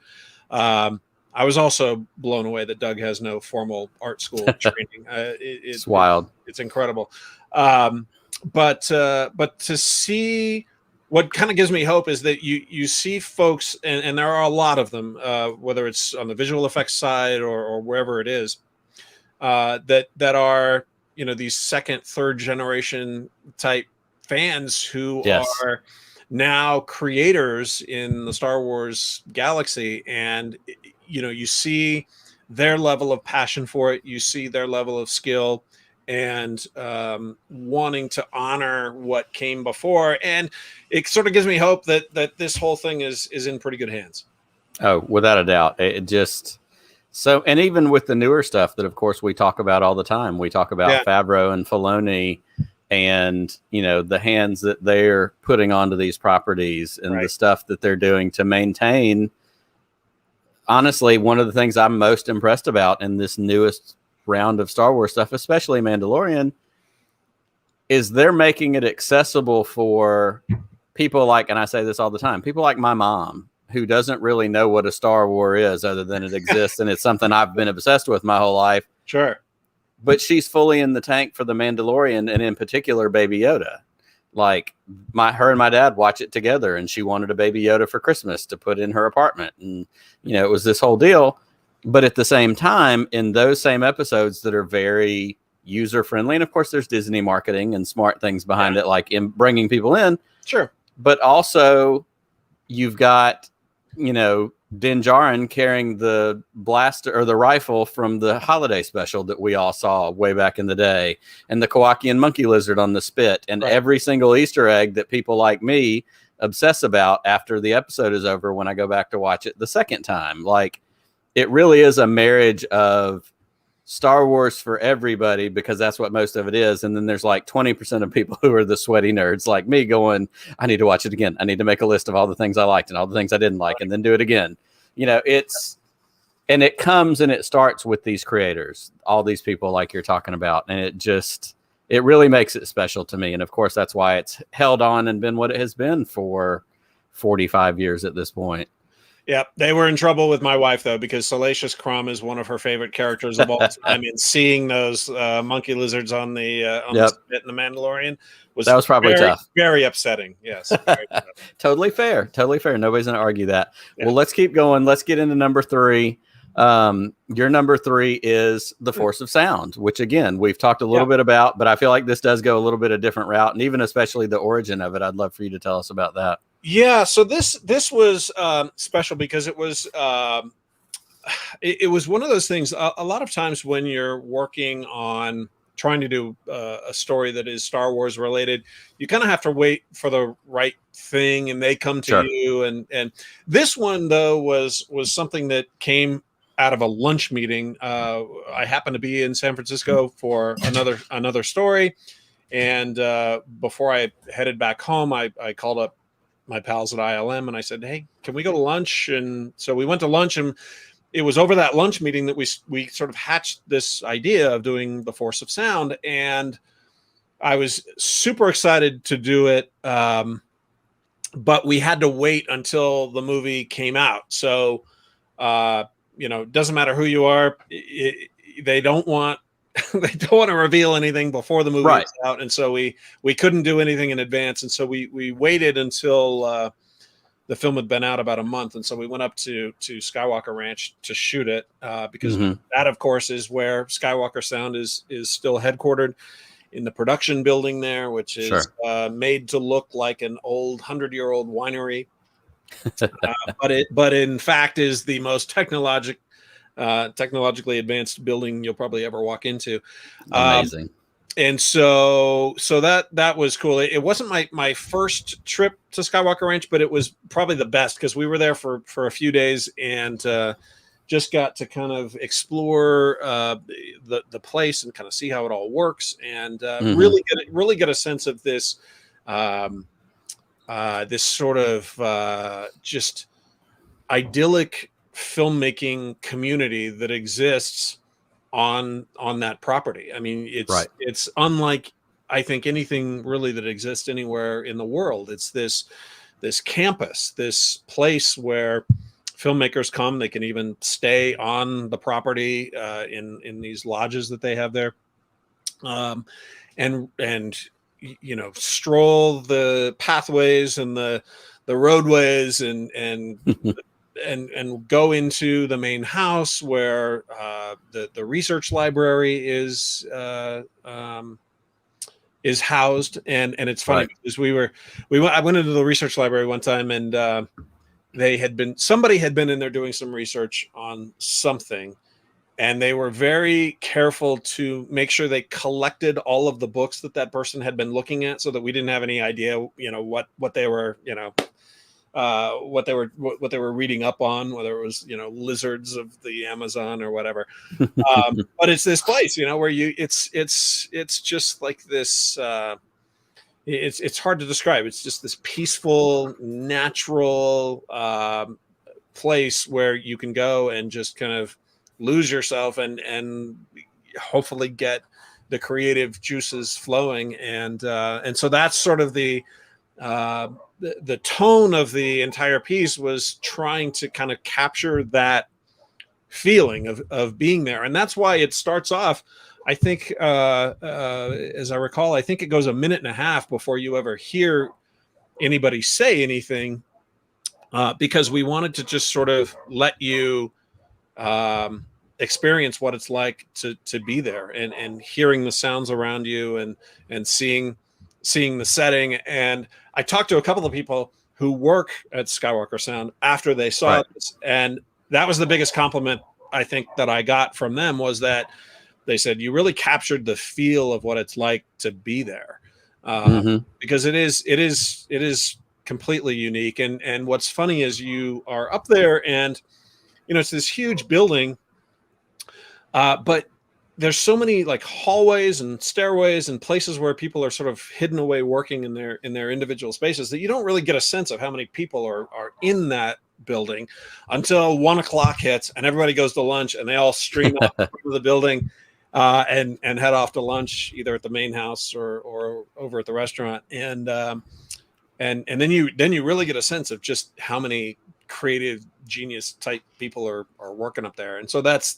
I was also blown away that Doug has no formal art school training. It's wild. It's incredible. But to see, what kind of gives me hope is that you see folks, and there are a lot of them, whether it's on the visual effects side or wherever it is, that are, these second, third generation type fans who are now creators in the Star Wars galaxy. And, you see their level of passion for it. You see their level of skill and wanting to honor what came before. And it sort of gives me hope that this whole thing is in pretty good hands. Oh, without a doubt. It just so, and even with the newer stuff that of course we talk about all the time, we talk about Favreau and Filoni and, the hands that they're putting onto these properties and the stuff that they're doing to maintain. Honestly, one of the things I'm most impressed about in this newest round of Star Wars stuff, especially Mandalorian, is they're making it accessible for people like, and I say this all the time, people like my mom, who doesn't really know what a Star Wars is other than it exists. And it's something I've been obsessed with my whole life. Sure. But she's fully in the tank for the Mandalorian, and in particular, Baby Yoda. Like her and my dad watch it together, and she wanted a Baby Yoda for Christmas to put in her apartment. And, it was this whole deal. But at the same time, in those same episodes that are very user friendly, and of course there's Disney marketing and smart things behind it, like in bringing people in. Sure. But also you've got, Din Djarin carrying the blaster or the rifle from the holiday special that we all saw way back in the day, and the Kowakian monkey lizard on the spit, and every single Easter egg that people like me obsess about after the episode is over when I go back to watch it the second time. Like, it really is a marriage of Star Wars for everybody, because that's what most of it is. And then there's like 20% of people who are the sweaty nerds like me going, I need to watch it again. I need to make a list of all the things I liked and all the things I didn't like and then do it again. And it comes and it starts with these creators, all these people like you're talking about. And it really makes it special to me. And of course, that's why it's held on and been what it has been for 45 years at this point. Yep, they were in trouble with my wife though, because Salacious Crumb is one of her favorite characters of all time. And seeing those monkey lizards on the spit in The Mandalorian that was probably tough, very upsetting. Yes, very totally fair. Nobody's going to argue that. Yeah. Well, let's keep going. Let's get into number 3. Your number 3 is The Force of Sound, which again we've talked a little bit about, but I feel like this does go a little bit a different route, and even especially the origin of it. I'd love for you to tell us about that. Yeah, so this was special because it was it was one of those things. A lot of times when you're working on trying to do a story that is Star Wars related, you kind of have to wait for the right thing, and they come to you. And this one though was something that came out of a lunch meeting. I happened to be in San Francisco for another story, and before I headed back home, I called up my pals at ILM and I said, "Hey, can we go to lunch?" And so we went to lunch, and it was over that lunch meeting that we sort of hatched this idea of doing The Force of Sound. And I was super excited to do it. But we had to wait until the movie came out. So, it doesn't matter who you are. They don't want to reveal anything before the movie is out. And so we couldn't do anything in advance. And so we waited until the film had been out about a month. And so we went up to Skywalker Ranch to shoot it because that, of course, is where Skywalker Sound is still headquartered, in the production building there, which is made to look like an old 100-year-old winery. But in fact is the most technologically advanced building you'll probably ever walk into. Amazing. And so that was cool. It wasn't my first trip to Skywalker Ranch, but it was probably the best because we were there for a few days and just got to kind of explore the place and kind of see how it all works, and really get a sense of this this sort of just idyllic filmmaking community that exists on that property. I mean, it's unlike, I think, anything really that exists anywhere in the world. It's this campus, this place where filmmakers come. They can even stay on the property in these lodges that they have there, and stroll the pathways and the roadways and go into the main house where the research library is housed. And it's funny because I went into the research library one time, and somebody had been in there doing some research on something, and they were very careful to make sure they collected all of the books that person had been looking at, so that we didn't have any idea, what they were, what they were reading up on, whether it was, lizards of the Amazon or whatever. But it's this place, where it's just like this, it's hard to describe. It's just this peaceful, natural place where you can go and just kind of lose yourself and hopefully get the creative juices flowing. And so that's sort of the tone of the entire piece, was trying to kind of capture that feeling of being there. And that's why it starts off, I think, as I recall, I think it goes a minute and a half before you ever hear anybody say anything, because we wanted to just sort of let you experience what it's like to be there, and hearing the sounds around you, and seeing the setting. And I talked to a couple of people who work at Skywalker Sound after they saw this, and that was the biggest compliment I think that I got from them, was that they said, you really captured the feel of what it's like to be there, because it is completely unique. And what's funny is you are up there, and it's this huge building, but there's so many like hallways and stairways and places where people are sort of hidden away working in their individual spaces, that you don't really get a sense of how many people are in that building until 1 o'clock hits and everybody goes to lunch and they all stream out of the building and head off to lunch either at the main house or over at the restaurant. And then you really get a sense of just how many creative genius type people are working up there. And so that's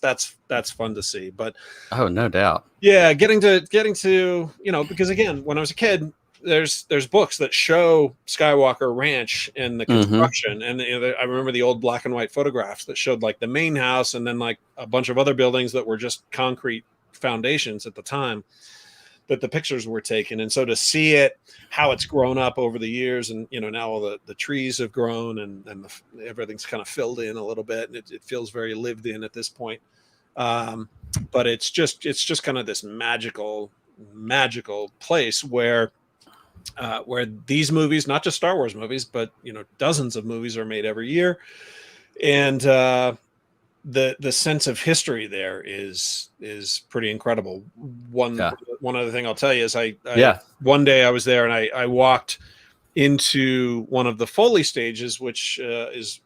fun to see. But oh, no doubt. Yeah. Getting to, because again, when I was a kid, there's books that show Skywalker Ranch and the construction. And I remember the old black and white photographs that showed like the main house and then like a bunch of other buildings that were just concrete foundations at the time that the pictures were taken. And so to see it, how it's grown up over the years, and now all the trees have grown and everything's kind of filled in a little bit, and it feels very lived in at this point. But it's just kind of this magical place where these movies, not just Star Wars movies, but dozens of movies are made every year, and the sense of history there is pretty incredible. One other thing I'll tell you is one day I was there and I walked into one of the Foley stages, which is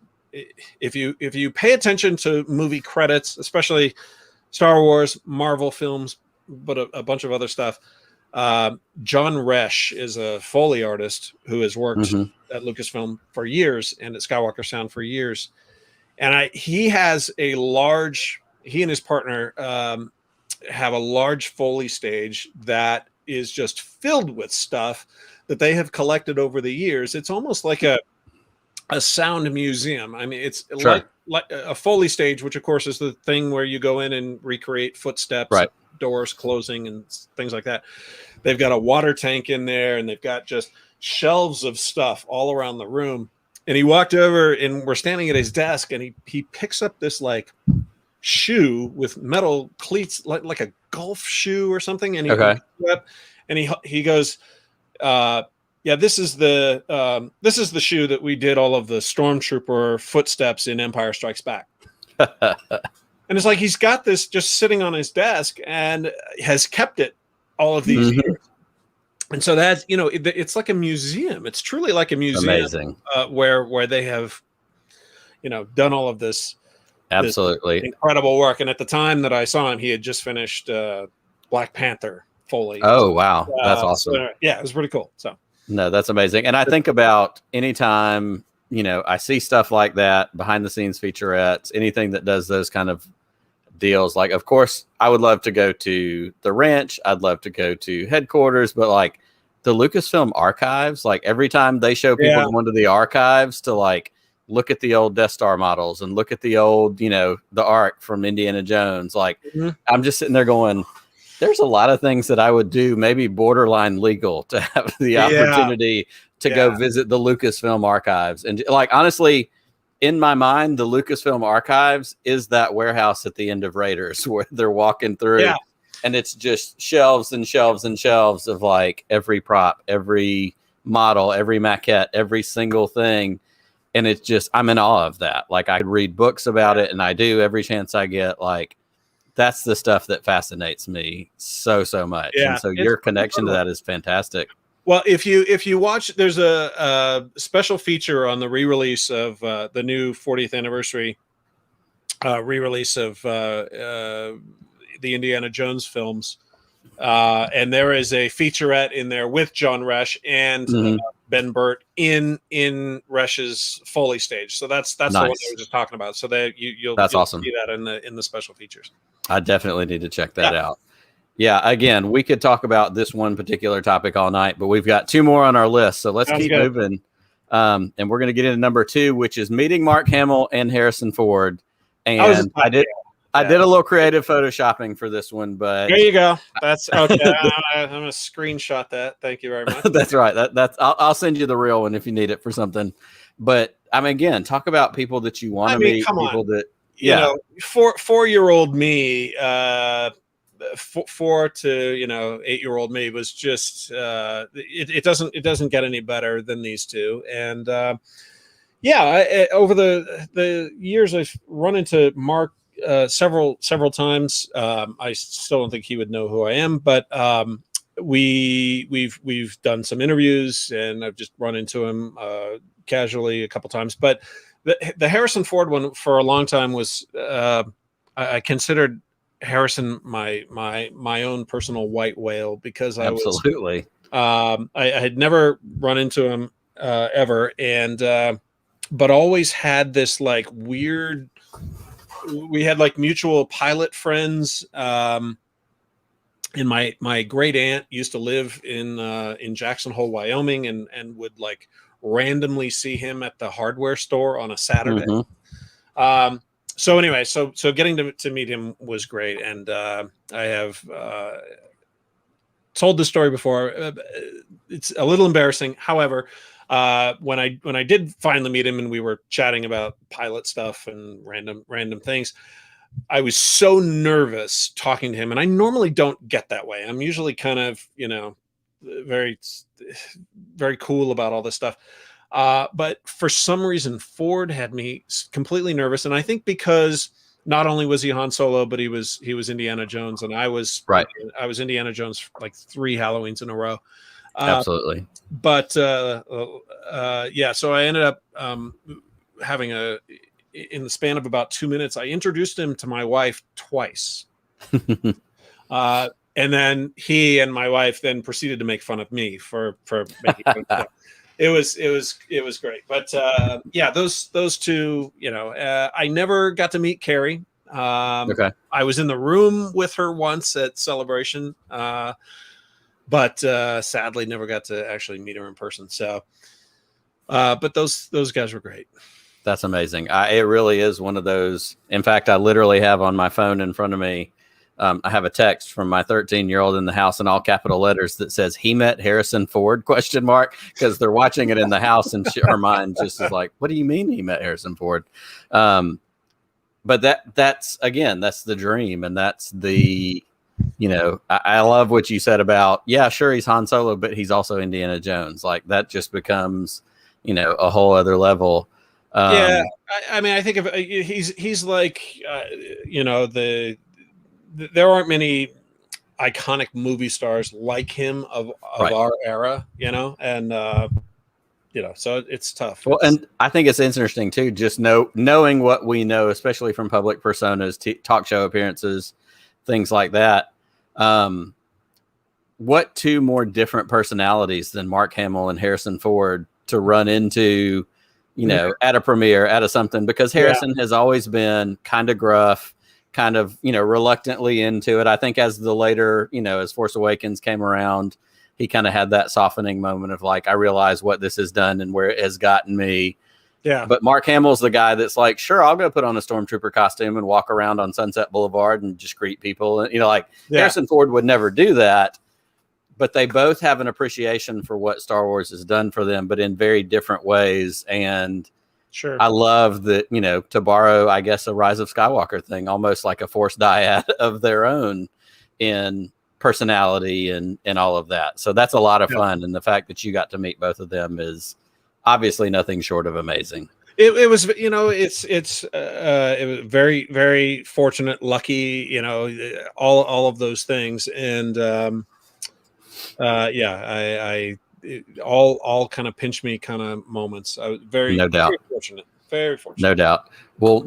if you pay attention to movie credits, especially Star Wars, Marvel films, but a bunch of other stuff. John Resch is a Foley artist who has worked at Lucasfilm for years and at Skywalker Sound for years. And he and his partner have a large Foley stage that is just filled with stuff that they have collected over the years. It's almost like a sound museum. I mean, it's like a Foley stage, which of course is the thing where you go in and recreate footsteps, right, doors closing and things like that. They've got a water tank in there and they've got just shelves of stuff all around the room. And he walked over and we're standing at his desk and he picks up this like shoe with metal cleats, like a golf shoe or something. And he picks it up and he goes, this is the shoe that we did all of the stormtrooper footsteps in Empire Strikes Back. And it's like he's got this just sitting on his desk and has kept it all of these years. And so that's, it's like a museum. It's truly like a museum. Amazing. Where they have, done all of this absolutely incredible work. And at the time that I saw him, he had just finished Black Panther Foley. Oh, wow. That's awesome. So, it was pretty cool. So no, that's amazing. And I think about anytime, I see stuff like that, behind the scenes featurettes, anything that does those kind of deals. Like, of course, I would love to go to the ranch. I'd love to go to headquarters, but like the Lucasfilm archives, like every time they show people going to the archives to like look at the old Death Star models and look at the old, the Ark from Indiana Jones, like I'm just sitting there going, there's a lot of things that I would do, maybe borderline legal, to have the opportunity to go visit the Lucasfilm archives. And like, honestly, in my mind, the Lucasfilm archives is that warehouse at the end of Raiders where they're walking through and it's just shelves and shelves and shelves of like every prop, every model, every maquette, every single thing. And it's just, I'm in awe of that. Like I could read books about it and I do every chance I get. Like that's the stuff that fascinates me so much. Yeah, and so your connection to that is fantastic. Well, if you watch, there's a special feature on the re-release of the new 40th anniversary re-release of the Indiana Jones films, and there is a featurette in there with John Resch and Ben Burt in Resch's Foley stage. So that's nice. The one they were just talking about. So that you'll awesome. See that in the special features. I definitely need to check that out. Yeah, again, we could talk about this one particular topic all night, but we've got two more on our list. So let's keep moving. And we're going to get into number 2, which is meeting Mark Hamill and Harrison Ford. And I did a little creative photoshopping for this one, but there you go. That's okay. I'm going to screenshot that. Thank you very much. That's right. I'll send you the real one if you need it for something. But I mean, again, talk about people that you want to meet. People that, you know, 4-year-old me, 4 to 8-year-old me was just it doesn't get any better than these two. And over the years I've run into Mark several times. I still don't think he would know who I am, but we've done some interviews and I've just run into him casually a couple times. But The Harrison Ford one for a long time was I considered Harrison my own personal white whale, because Absolutely. I had never run into him ever, and but always had this like weird. We had like mutual pilot friends. And my great aunt used to live in Jackson Hole, Wyoming, and would like randomly see him at the hardware store on a Saturday. So anyway, so getting to meet him was great, and I have told this story before. It's a little embarrassing, however. When I did finally meet him and we were chatting about pilot stuff and random things, I was so nervous talking to him, and I normally don't get that way. I'm usually kind of, very, very cool about all this stuff. But for some reason, Ford had me completely nervous, and I think because not only was he Han Solo, but he was Indiana Jones, and I was Indiana Jones like 3 Halloweens in a row. Absolutely. But yeah, so I ended up having in the span of about 2 minutes, I introduced him to my wife twice. And then he and my wife then proceeded to make fun of me for making fun of him. It was great. But yeah, those two, I never got to meet Carrie. Okay. I was in the room with her once at Celebration, but sadly never got to actually meet her in person. So, but those guys were great. That's amazing. It really is one of those. In fact, I literally have on my phone in front of me, I have a text from my 13-year-old in the house in all capital letters that says he met Harrison Ford ? Because they're watching it in the house, and her mind just is like, what do you mean he met Harrison Ford? But that's the dream. And that's the, I love what you said about, yeah, sure, he's Han Solo, but he's also Indiana Jones. Like that just becomes, a whole other level. Yeah, I mean, I think of he's like, there aren't many iconic movie stars like him of our era, and so it's tough. Well, and I think it's interesting too, just knowing what we know, especially from public personas, talk show appearances, things like that. What 2 more different personalities than Mark Hamill and Harrison Ford to run into, at a premiere, at a something, because Harrison has always been kind of gruff, kind of, reluctantly into it. I think as the later, as Force Awakens came around, he kind of had that softening moment of like, I realize what this has done and where it has gotten me. Yeah. But Mark Hamill's the guy that's like, sure, I'll go put on a stormtrooper costume and walk around on Sunset Boulevard and just greet people. And, Harrison Ford would never do that. But they both have an appreciation for what Star Wars has done for them, but in very different ways. And sure, I love that, to borrow, I guess, a Rise of Skywalker thing, almost like a Force dyad of their own in personality and all of that. So that's a lot of fun. And the fact that you got to meet both of them is obviously nothing short of amazing. It was, it was very, very fortunate, lucky, all of those things. And, I all kind of pinch me kind of moments. I was very fortunate. Very fortunate. No doubt. Well,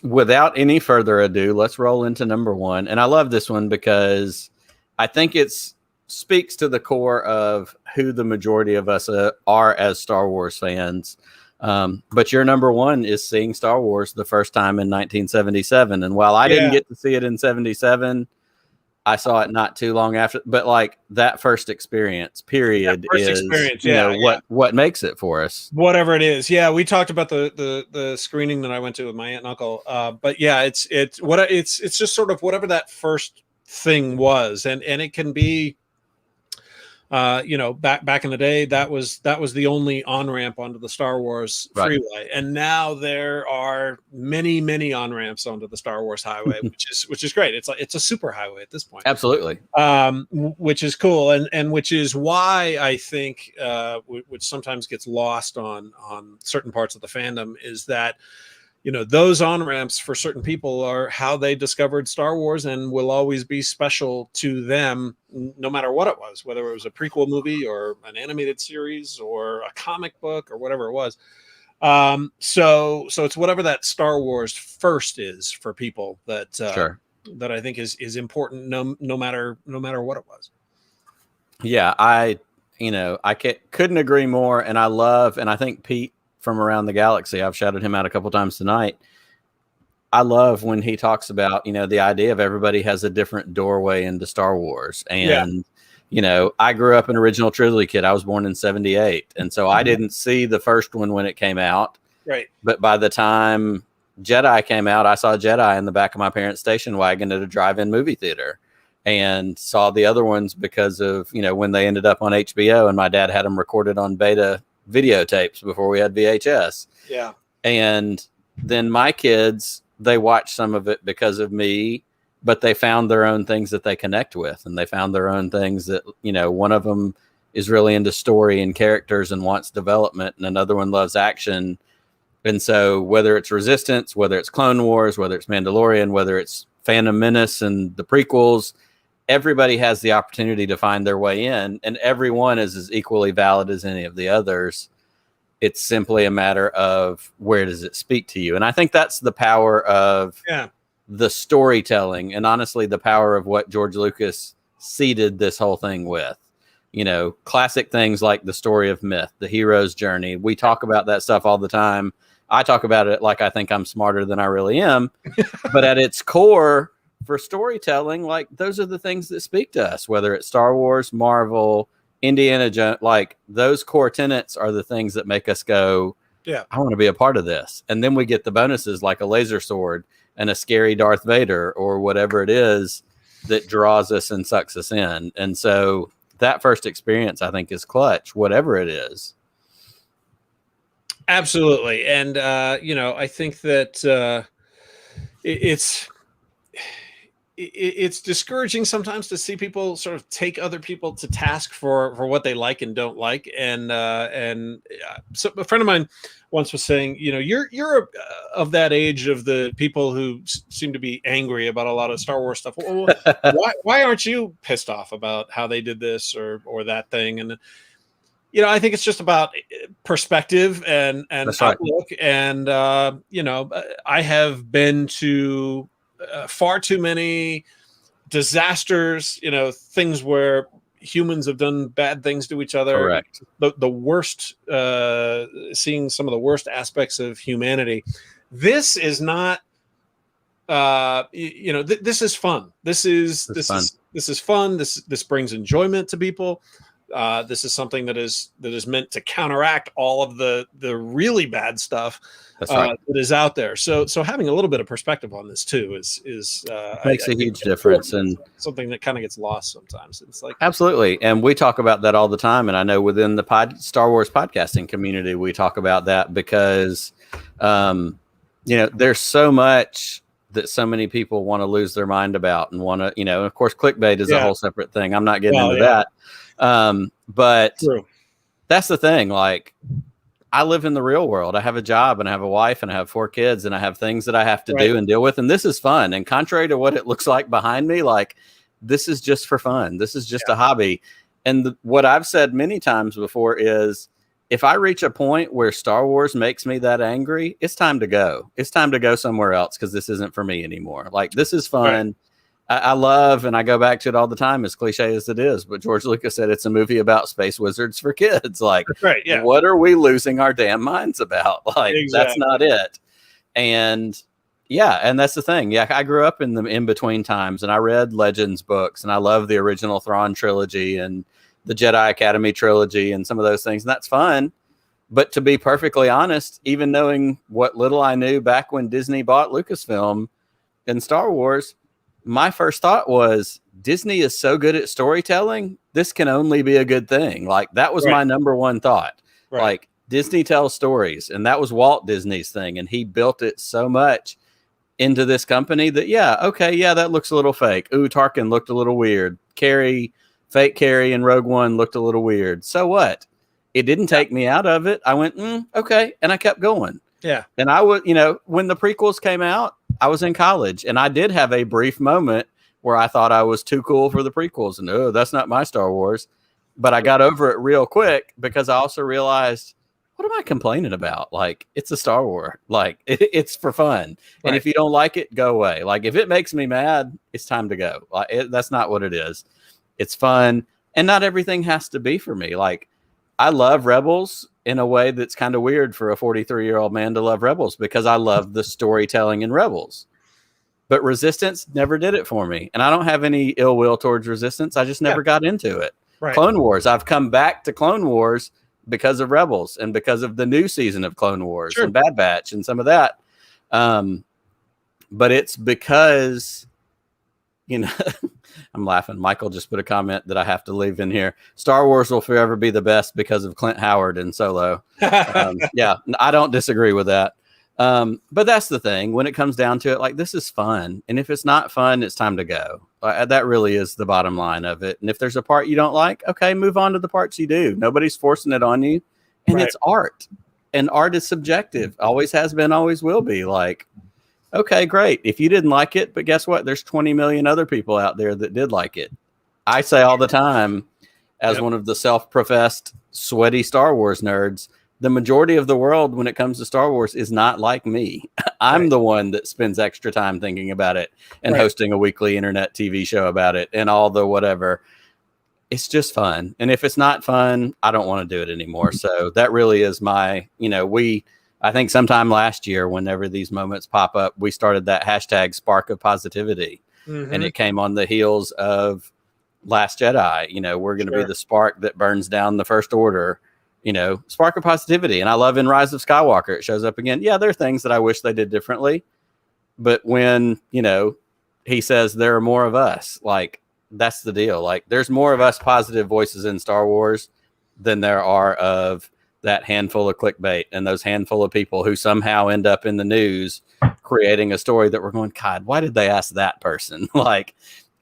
without any further ado, let's roll into number 1. And I love this one because I think it speaks to the core of who the majority of us are as Star Wars fans. But your number 1 is seeing Star Wars the first time in 1977. And while I didn't get to see it in 77, I saw it not too long after, but like that first experience period what makes it for us. Whatever it is. Yeah. We talked about the screening that I went to with my aunt and uncle. But yeah, it's just sort of whatever that first thing was. And it can be, back in the day, that was the only on-ramp onto the Star Wars freeway. And now there are many, many on-ramps onto the Star Wars highway, which is great. It's a super highway at this point. Absolutely. Which is cool. And which is why I think, which sometimes gets lost on certain parts of the fandom, is that, those on-ramps for certain people are how they discovered Star Wars and will always be special to them, no matter what it was, whether it was a prequel movie or an animated series or a comic book or whatever it was. So it's whatever that Star Wars first is for people that Sure. that I think is important, no matter what it was. Yeah, I couldn't agree more. And I think Pete from Around the Galaxy, I've shouted him out a couple times tonight. I love when he talks about, the idea of everybody has a different doorway into Star Wars. And, I grew up an original trilogy kid. I was born in 78. And so I didn't see the first one when it came out. Right. But by the time Jedi came out, I saw Jedi in the back of my parents' station wagon at a drive-in movie theater, and saw the other ones because of, when they ended up on HBO, and my dad had them recorded on beta videotapes before we had VHS. Yeah. And then my kids, they watched some of it because of me, but they found their own things that they connect with, and they found their own things that, one of them is really into story and characters and wants development, and another one loves action. And so whether it's Resistance, whether it's Clone Wars, whether it's Mandalorian, whether it's Phantom Menace and the prequels, everybody has the opportunity to find their way in, and everyone is as equally valid as any of the others. It's simply a matter of where does it speak to you. And I think that's the power of the storytelling, and honestly, the power of what George Lucas seeded this whole thing with. Classic things like the story of myth, the hero's journey. We talk about that stuff all the time. I talk about it like I think I'm smarter than I really am. But at its core, for storytelling, like, those are the things that speak to us, whether it's Star Wars, Marvel, Indiana Jones. Like, those core tenets are the things that make us go, I want to be a part of this. And then we get the bonuses like a laser sword and a scary Darth Vader or whatever it is that draws us and sucks us in. And so that first experience, I think, is clutch, whatever it is. Absolutely. And, I think that it's discouraging sometimes to see people sort of take other people to task for what they like and don't like. And so a friend of mine once was saying, you're of that age of the people who seem to be angry about a lot of Star Wars stuff. Well, why aren't you pissed off about how they did this or that thing? And I think it's just about perspective and outlook. Right. And I have been to far too many disasters, things where humans have done bad things to each other. Correct. The worst, seeing some of the worst aspects of humanity. This is not, this is fun. This is fun. This brings enjoyment to people. This is something that is meant to counteract all of the really bad stuff that is out there. So having a little bit of perspective on this too is makes a huge difference, and something that kind of gets lost sometimes. It's like, absolutely, and we talk about that all the time. And I know within the Star Wars podcasting community, we talk about that because, there's so much that so many people want to lose their mind about and want to, of course, clickbait is a whole separate thing. I'm not getting into that. But True. That's the thing. Like, I live in the real world. I have a job and I have a wife and I have 4 kids and I have things that I have to do and deal with. And this is fun. And contrary to what it looks like behind me, like, this is just for fun. This is just a hobby. And what I've said many times before is, if I reach a point where Star Wars makes me that angry, it's time to go. It's time to go somewhere else, because this isn't for me anymore. Like, this is fun. Right. I love, and I go back to it all the time, as cliche as it is, but George Lucas said it's a movie about space wizards for kids. Like, what are we losing our damn minds about? Like, That's not it. And and that's the thing. Yeah, I grew up in the in-between times, and I read Legends books, and I love the original Thrawn trilogy and the Jedi Academy trilogy and some of those things, and that's fun. But to be perfectly honest, even knowing what little I knew back when Disney bought Lucasfilm and Star Wars, my first thought was, Disney is so good at storytelling, this can only be a good thing. Like, that was my number one thought. Right. Like, Disney tells stories, and that was Walt Disney's thing, and he built it so much into this company that, that looks a little fake. Ooh, Tarkin looked a little weird. Fake Carrie in Rogue One looked a little weird. So what? It didn't take me out of it. I went, okay, and I kept going. Yeah. And I would, when the prequels came out, I was in college, and I did have a brief moment where I thought I was too cool for the prequels, and that's not my Star Wars. But I got over it real quick, because I also realized, what am I complaining about? Like, it's a Star Wars. Like, it's for fun. And if you don't like it, go away. Like, if it makes me mad, it's time to go. Like, that's not what it is. It's fun. And not everything has to be for me. Like, I love Rebels in a way that's kind of weird for a 43-year-old man to love Rebels, because I love the storytelling in Rebels. But Resistance never did it for me. And I don't have any ill will towards Resistance. I just never got into it. Right. Clone Wars. I've come back to Clone Wars because of Rebels and because of the new season of Clone Wars and Bad Batch and some of that. But it's because, you know, I'm laughing. Michael just put a comment that I have to leave in here. Star Wars will forever be the best because of Clint Howard and Solo. Yeah, I don't disagree with that. But that's the thing. When it comes down to it, like, this is fun. And if it's not fun, it's time to go. That really is the bottom line of it. And if there's a part you don't like, okay, move on to the parts you do. Nobody's forcing it on you. And it's art. And art is subjective. Always has been, always will be. Like, okay, great. If you didn't like it, but guess what? There's 20 million other people out there that did like it. I say all the time, as one of the self-professed sweaty Star Wars nerds, the majority of the world when it comes to Star Wars is not like me. I'm the one that spends extra time thinking about it and hosting a weekly internet TV show about it and all the whatever. It's just fun. And if it's not fun, I don't want to do it anymore. So that really is my, you know, I think sometime last year, whenever these moments pop up, we started that hashtag Spark of Positivity. And it came on the heels of Last Jedi. You know, we're going to be the spark that burns down the First Order. You know, Spark of Positivity. And I love in Rise of Skywalker, it shows up again. Yeah, there are things that I wish they did differently. But when, you know, he says there are more of us, like, that's the deal. Like, there's more of us positive voices in Star Wars than there are of that handful of clickbait and those handful of people who somehow end up in the news creating a story that we're going, God, why did they ask that person? Like,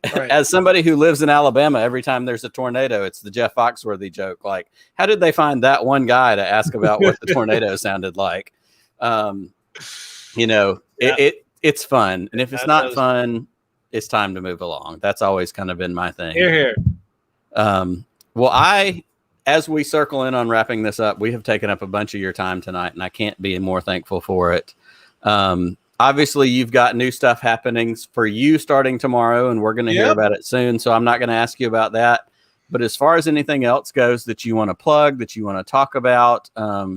as somebody who lives in Alabama, every time there's a tornado, it's the Jeff Foxworthy joke. Like, how did they find that one guy to ask about what the tornado sounded like? You know, it's fun. And if it's not fun, it's time to move along. That's always kind of been my thing. Here. Well, as we circle in on wrapping this up, we have taken up a bunch of your time tonight, and I can't be more thankful for it. Obviously, you've got new stuff happening for you starting tomorrow, and we're going to hear about it soon. So I'm not going to ask you about that. But as far as anything else goes that you want to plug, that you want to talk about,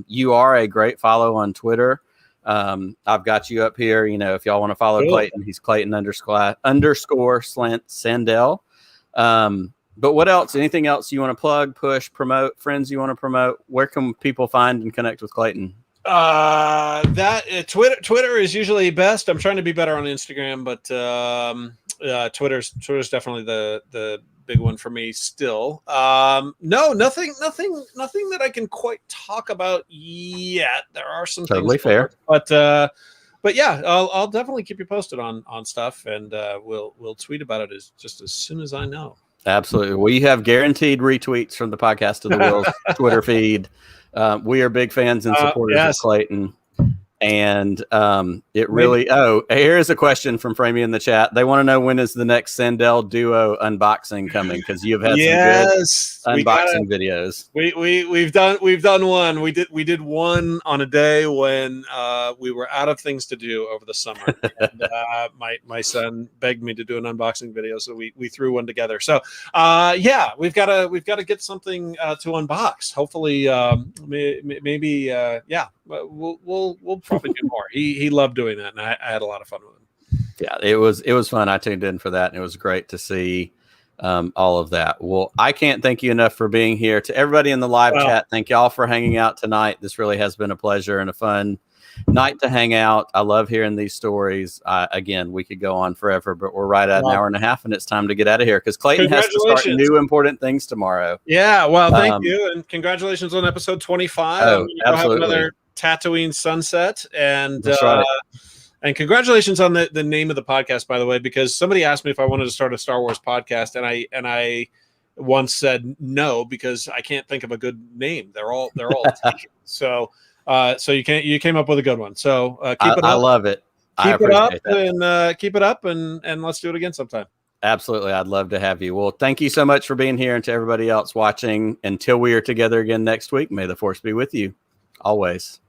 you are a great follow on Twitter. I've got you up here. You know, if y'all want to follow Clayton, he's Clayton _/ Sandell. But what else? Anything else you want to plug, push, promote, friends you want to promote? Where can people find and connect with Clayton? Twitter is usually best. I'm trying to be better on Instagram, but Twitter's definitely the big one for me still. No, nothing that I can quite talk about yet. There are some totally things fair, but yeah, I'll definitely keep you posted on stuff, and we'll tweet about it as soon as I know. Absolutely. Well, you have guaranteed retweets from the Podcast of the Wheels Twitter feed. We are big fans and supporters of Clayton. And it really, here is a question from Framey in the chat. They want to know, when is the next Sandell duo unboxing coming? Because you've had some good unboxing videos. We've done one. We did one on a day when we were out of things to do over the summer. And, my son begged me to do an unboxing video, so we threw one together. So we've got to get something to unbox. Hopefully, maybe we'll probably do more. He loved doing that, and I had a lot of fun with him. Yeah, it was fun. I tuned in for that, and it was great to see all of that. Well, I can't thank you enough for being here. To everybody in the live chat, thank y'all for hanging out tonight. This really has been a pleasure and a fun night to hang out. I love hearing these stories. Again, we could go on forever, but we're right at an hour and a half, and it's time to get out of here because Clayton has to start new important things tomorrow. Yeah, well, thank you, and congratulations on episode 25. Absolutely. Have another Tatooine sunset, and that's right. And congratulations on the name of the podcast, by the way, because somebody asked me if I wanted to start a Star Wars podcast, and I once said no because I can't think of a good name. They're all taken. So you came up with a good one. So keep it up. I love it. Keep it up and keep it up, and let's do it again sometime. Absolutely. I'd love to have you. Well, thank you so much for being here, and to everybody else watching. Until we are together again next week, may the Force be with you. Always.